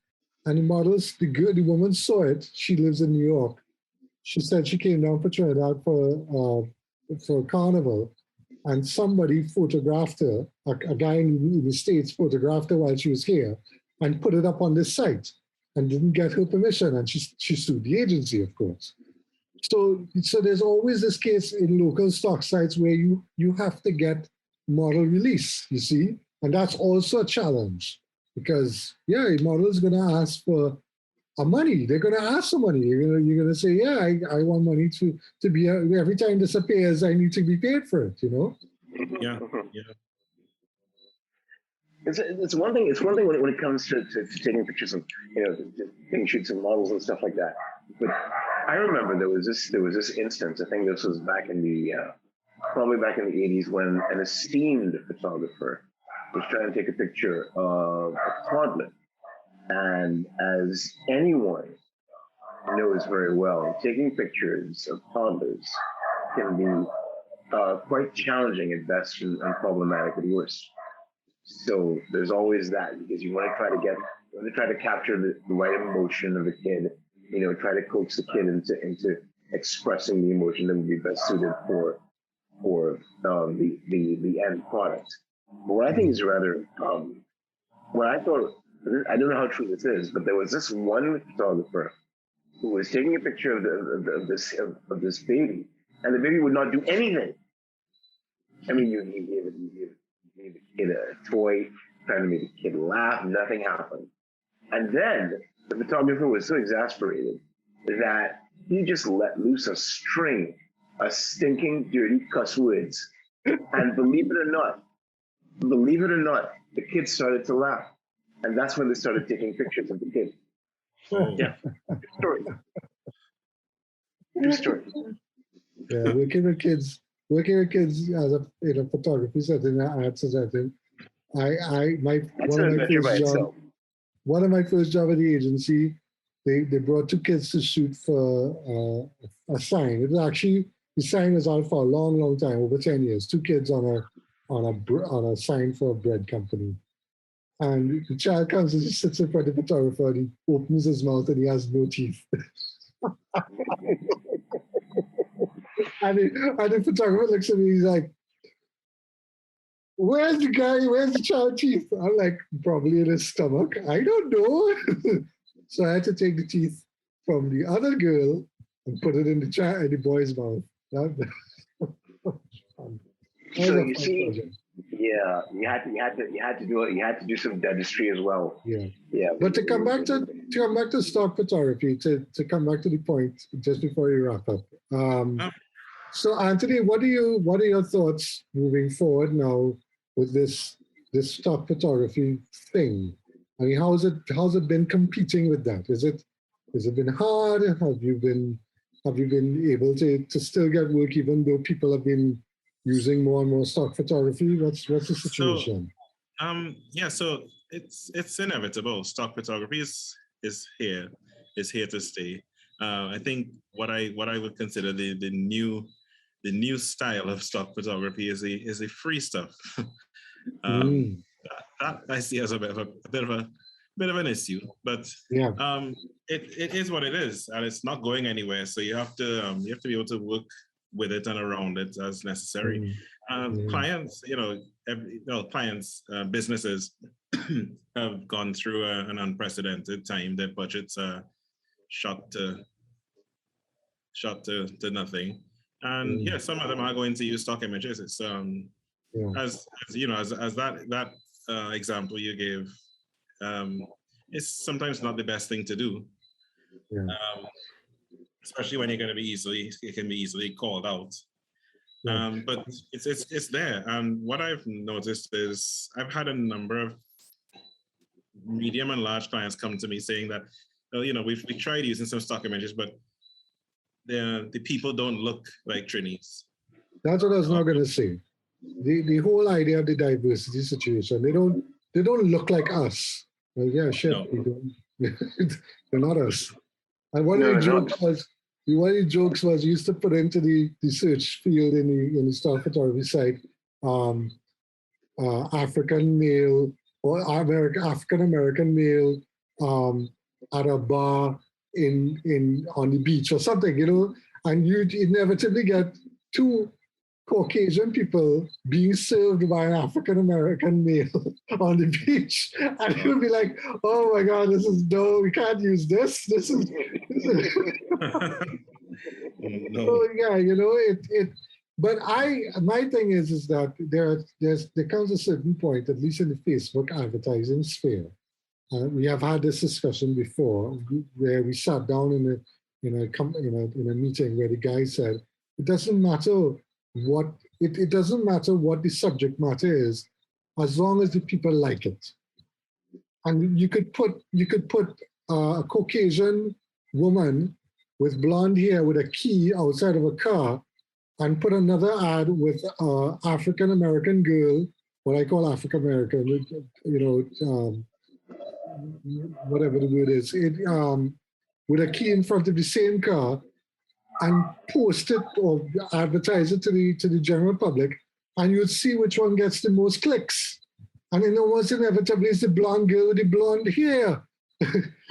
And the woman saw it. She lives in New York. She said she came down for Trinidad for carnival, and somebody photographed her. A guy in the States photographed her while she was here, and put it up on this site, and didn't get her permission, and she sued the agency, of course. So there's always this case in local stock sites where you have to get model release. You see, and that's also a challenge. Because a model is going to ask for money. They're going to ask for money. You're going to say, yeah, I want money to be every time this appears, I need to be paid for it. You know. Yeah. It's one thing. It's one thing when it comes to taking pictures of taking shoots of models and stuff like that. But I remember there was this instance. I think this was back in the probably back in the 80s when an esteemed photographer was trying to take a picture of a toddler. And as anyone knows very well, taking pictures of toddlers can be quite challenging at best and problematic at worst. So there's always that, because you want to try to capture the right emotion of the kid, try to coax the kid into expressing the emotion that would be best suited for the end product. But what I think is rather, what I thought, I don't know how true this is, but there was this one photographer who was taking a picture of this baby, and the baby would not do anything. I mean, you gave the kid a toy, trying to make the kid laugh, nothing happened. And then the photographer was so exasperated that he just let loose a string of stinking, dirty cuss words. And believe it or not, the kids started to laugh. And that's when they started taking pictures of the kid. Yeah. True story. Yeah, working with kids as a photography setting, art setting. One of my first job at the agency, they brought 2 kids to shoot for a sign. It was actually, the sign was out for a long, long time, over 10 years. 2 kids on a sign for a bread company. And the child comes and just sits in front of the photographer, and he opens his mouth and he has no teeth. and the photographer looks at me, he's like, where's the guy? Where's the child teeth? I'm like, probably in his stomach. I don't know. So I had to take the teeth from the other girl and put it in the boy's mouth. That was So a you fun see, project. yeah, you had to do it. You had to do some dentistry as well. Yeah. Yeah. But to come back to stock photography, to come back to the point just before you wrap up. So Anthony, what are your thoughts moving forward now with this stock photography thing? I mean, how's it been competing with that? Has it been hard? Have you been able to still get work even though people have been using more and more stock photography? What's the situation? So it's inevitable. Stock photography is here to stay. I think what I would consider the new style of stock photography is the free stuff. That I see as a bit of an issue, but yeah, it is what it is, and it's not going anywhere. So you have to be able to work with it and around it as necessary. Clients, clients, businesses have gone through an unprecedented time. Their budgets are shot to nothing, and some of them are going to use stock images. It's as that example you gave, it's sometimes not the best thing to do. Especially when you're going to it can be easily called out. But it's there. And what I've noticed is I've had a number of medium and large clients come to me saying that, we tried using some stock images, but the people don't look like Trinis. That's what I was not going to say. The whole idea of the diversity situation, they don't look like us. Well, yeah, shit, no. They're not us. And one of the jokes was used to put into the search field in the stock photography site, African male or African American male at a bar on the beach or something, and you'd inevitably get two Caucasian people being served by an African American male on the beach, and you'll be like, "Oh my God, we can't use this. This is." No. So yeah, it. But my thing is that there comes a certain point, at least in the Facebook advertising sphere. We have had this discussion before, where we sat down in a meeting where the guy said, it doesn't matter what the subject matter is, as long as the people like it. And you could put a Caucasian woman with blonde hair with a key outside of a car, and put another ad with an African American girl, what I call African American, whatever the word is, with a key in front of the same car, and post it or advertise it to the general public, and you'd see which one gets the most clicks. And then almost inevitably it's the blonde girl with the blonde hair.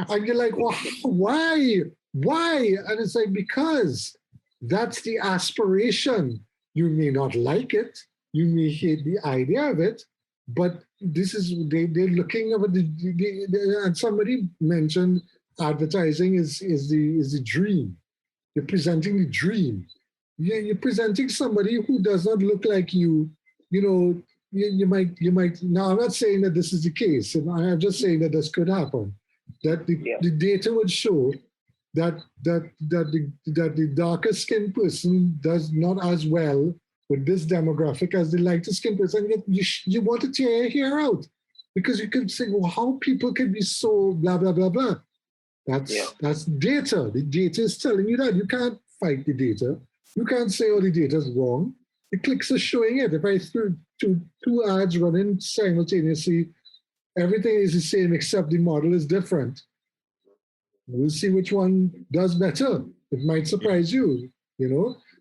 And you're like, well, why? And it's like, because that's the aspiration. You may not like it, you may hate the idea of it, but this is they're looking at and somebody mentioned advertising is the dream. You're presenting the dream. You're presenting somebody who does not look like you. You might. Now, I'm not saying that this is the case, and I'm just saying that this could happen. That the data would show that the darker skinned person does not as well with this demographic as the lighter skinned person. You want to tear your hair out because you can say, well, how people can be so blah blah blah blah. That's data. The data is telling you that. You can't fight the data. You can't say, oh, the data is wrong. The clicks are showing it. If I threw two ads running simultaneously, everything is the same except the model is different. We'll see which one does better. It might surprise you,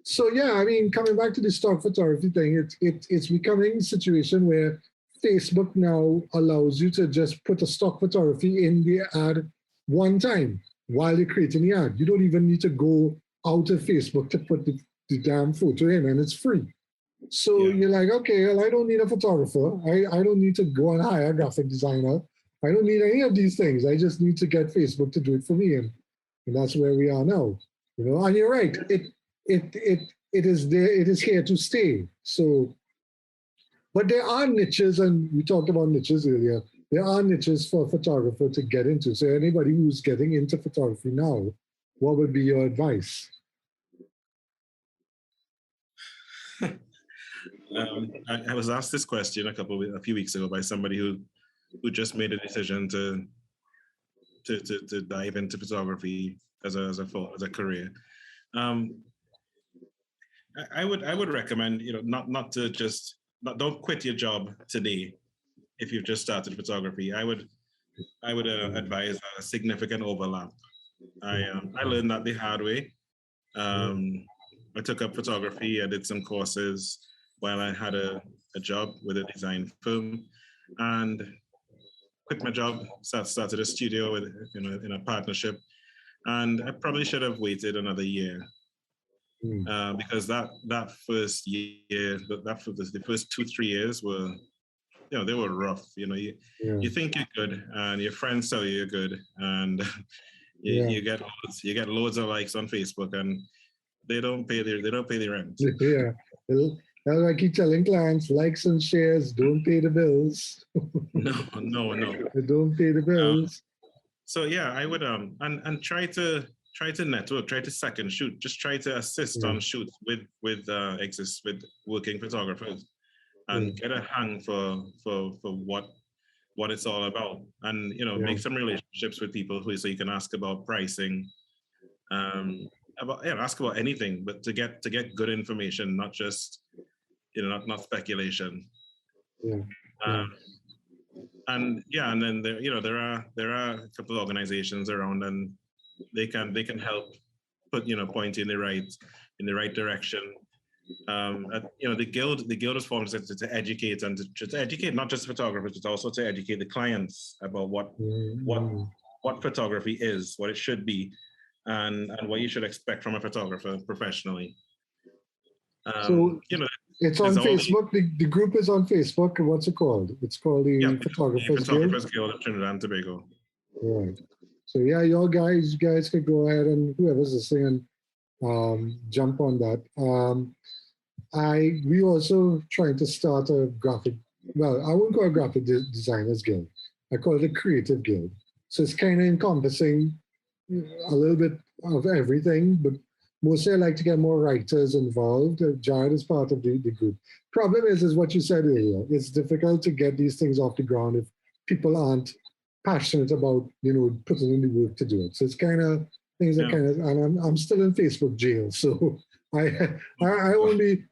So yeah, I mean, coming back to the stock photography thing, it's becoming a situation where Facebook now allows you to just put a stock photography in the ad one time while you're creating the ad. You don't even need to go out of Facebook to put the damn photo in, and it's free. So you're like, okay, well, I don't need a photographer. I don't need to go and hire a graphic designer. I don't need any of these things. I just need to get Facebook to do it for me. And that's where we are now. You know, and you're right. It is there, it is here to stay. So, but there are niches, and we talked about niches earlier. There are niches for a photographer to get into. So anybody who's getting into photography now, what would be your advice? I was asked this question a few weeks ago by somebody who just made a decision to dive into photography as a career. I would recommend, you know, don't quit your job today if you've just started photography. I would advise a significant overlap. I learned that the hard way. I took up photography. I did some courses while I had a job with a design firm, and quit my job. Started a studio with in a partnership, and I probably should have waited another year. Because that first year, the first 2-3 years were, you know, they were rough. You know, you think you're good, and your friends tell you you're good, and you get loads of likes on Facebook, and they don't pay the rent. Yeah, well, I keep telling clients, likes and shares don't pay the bills. No. They don't pay the bills. So yeah, I would and try to network, try to second shoot, just try to assist on shoots with working photographers, and get a hang for what it's all about, and make some relationships with people so you can ask about pricing, ask about anything, but to get good information, not just not speculation. And then there are a couple of organizations around, and they can help point you in the right direction. The guild is formed to educate, and to educate not just photographers, but also to educate the clients about what photography is, what it should be, and what you should expect from a photographer professionally. So it's on Facebook. The group is on Facebook. What's it called? It's called the Photographers Guild of Trinidad and Tobago. Right. So yeah, you guys could go ahead, and whoever's listening, jump on that. We also trying to start a graphic. Well, I wouldn't call it a graphic designers guild. I call it a creative guild. So it's kind of encompassing a little bit of everything, but mostly I like to get more writers involved. Jared is part of the group. Problem is what you said earlier. It's difficult to get these things off the ground if people aren't passionate about putting in the work to do it. So it's kind of things that and I'm still in Facebook jail, so I won't be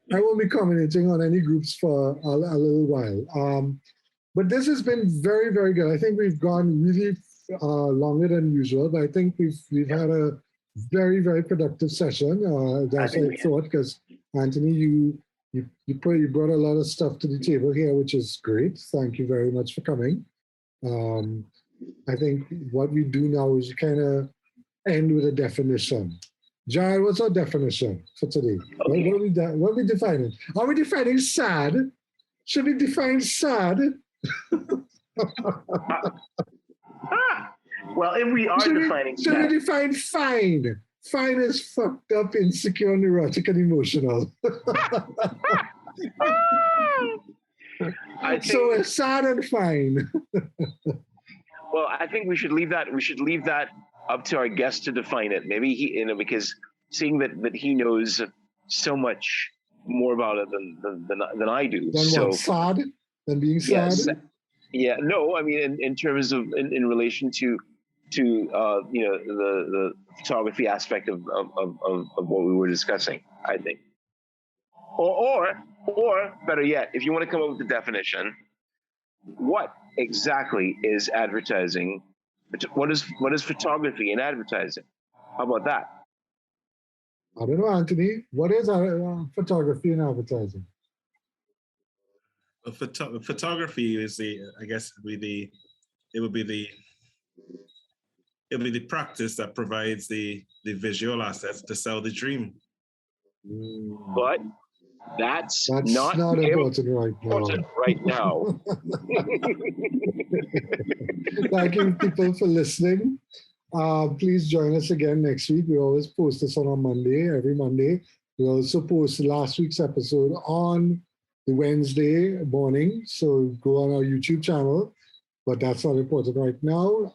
commenting on any groups for a little while. But this has been very, very good. I think we've gone really longer than usual, but I think we've had a very, very productive session. That's what I thought, because Anthony, you brought a lot of stuff to the table here, which is great. Thank you very much for coming. I think what we do now is kind of end with a definition. Jared, what's our definition for today? Okay. What are we defining? Are we defining sad? Should we define sad? Well, if we are defining sad. Should we define fine? Fine is fucked up, insecure, neurotic, and emotional. So it's sad and fine. Well, I think we should leave that up to our guest to define it. Maybe he, because seeing that he knows so much more about it than I do. What, sad? Than being sad? Yes. Yeah. No, I mean in terms of in relation to the photography aspect of what we were discussing, I think. Or better yet, if you want to come up with the definition, what exactly is advertising? What is photography and advertising? How about that? I don't know, Anthony. What is photography and advertising? Photography is it would be the practice that provides the visual assets to sell the dream. But That's not important right now. important right now. Thank you, people, for listening. Please join us again next week. We always post this on a Monday, every Monday. We also post last week's episode on the Wednesday morning. So go on our YouTube channel, but that's not important right now.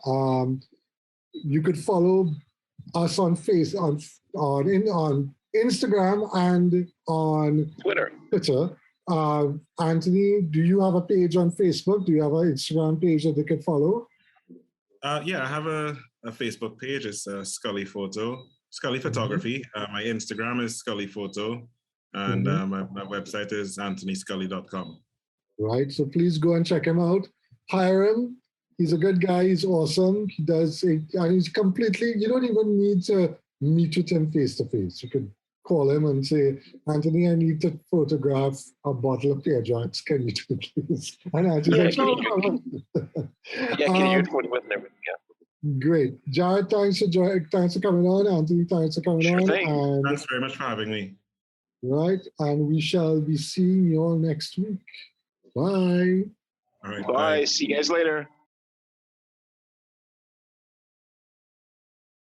You could follow us on Instagram and on Twitter. Anthony, do you have a page on Facebook? Do you have an Instagram page that they could follow? Yeah, I have a Facebook page. It's Scully Photography. My Instagram is Scully Photo, and my website is anthonyscully.com. Right. So please go and check him out. Hire him. He's a good guy. He's awesome. He does it, and he's completely. You don't even need to meet with him face to face. You could call him and say, Anthony, I need to photograph a bottle of Pierre Jacques. Can you do it, please? And Anthony's like, no problem. Can you report with and everything? Yeah. Great. Jared, thanks for coming on. Anthony, thanks for coming on. And, thanks very much for having me. Right. And we shall be seeing you all next week. Bye. All right. Bye. See you guys later.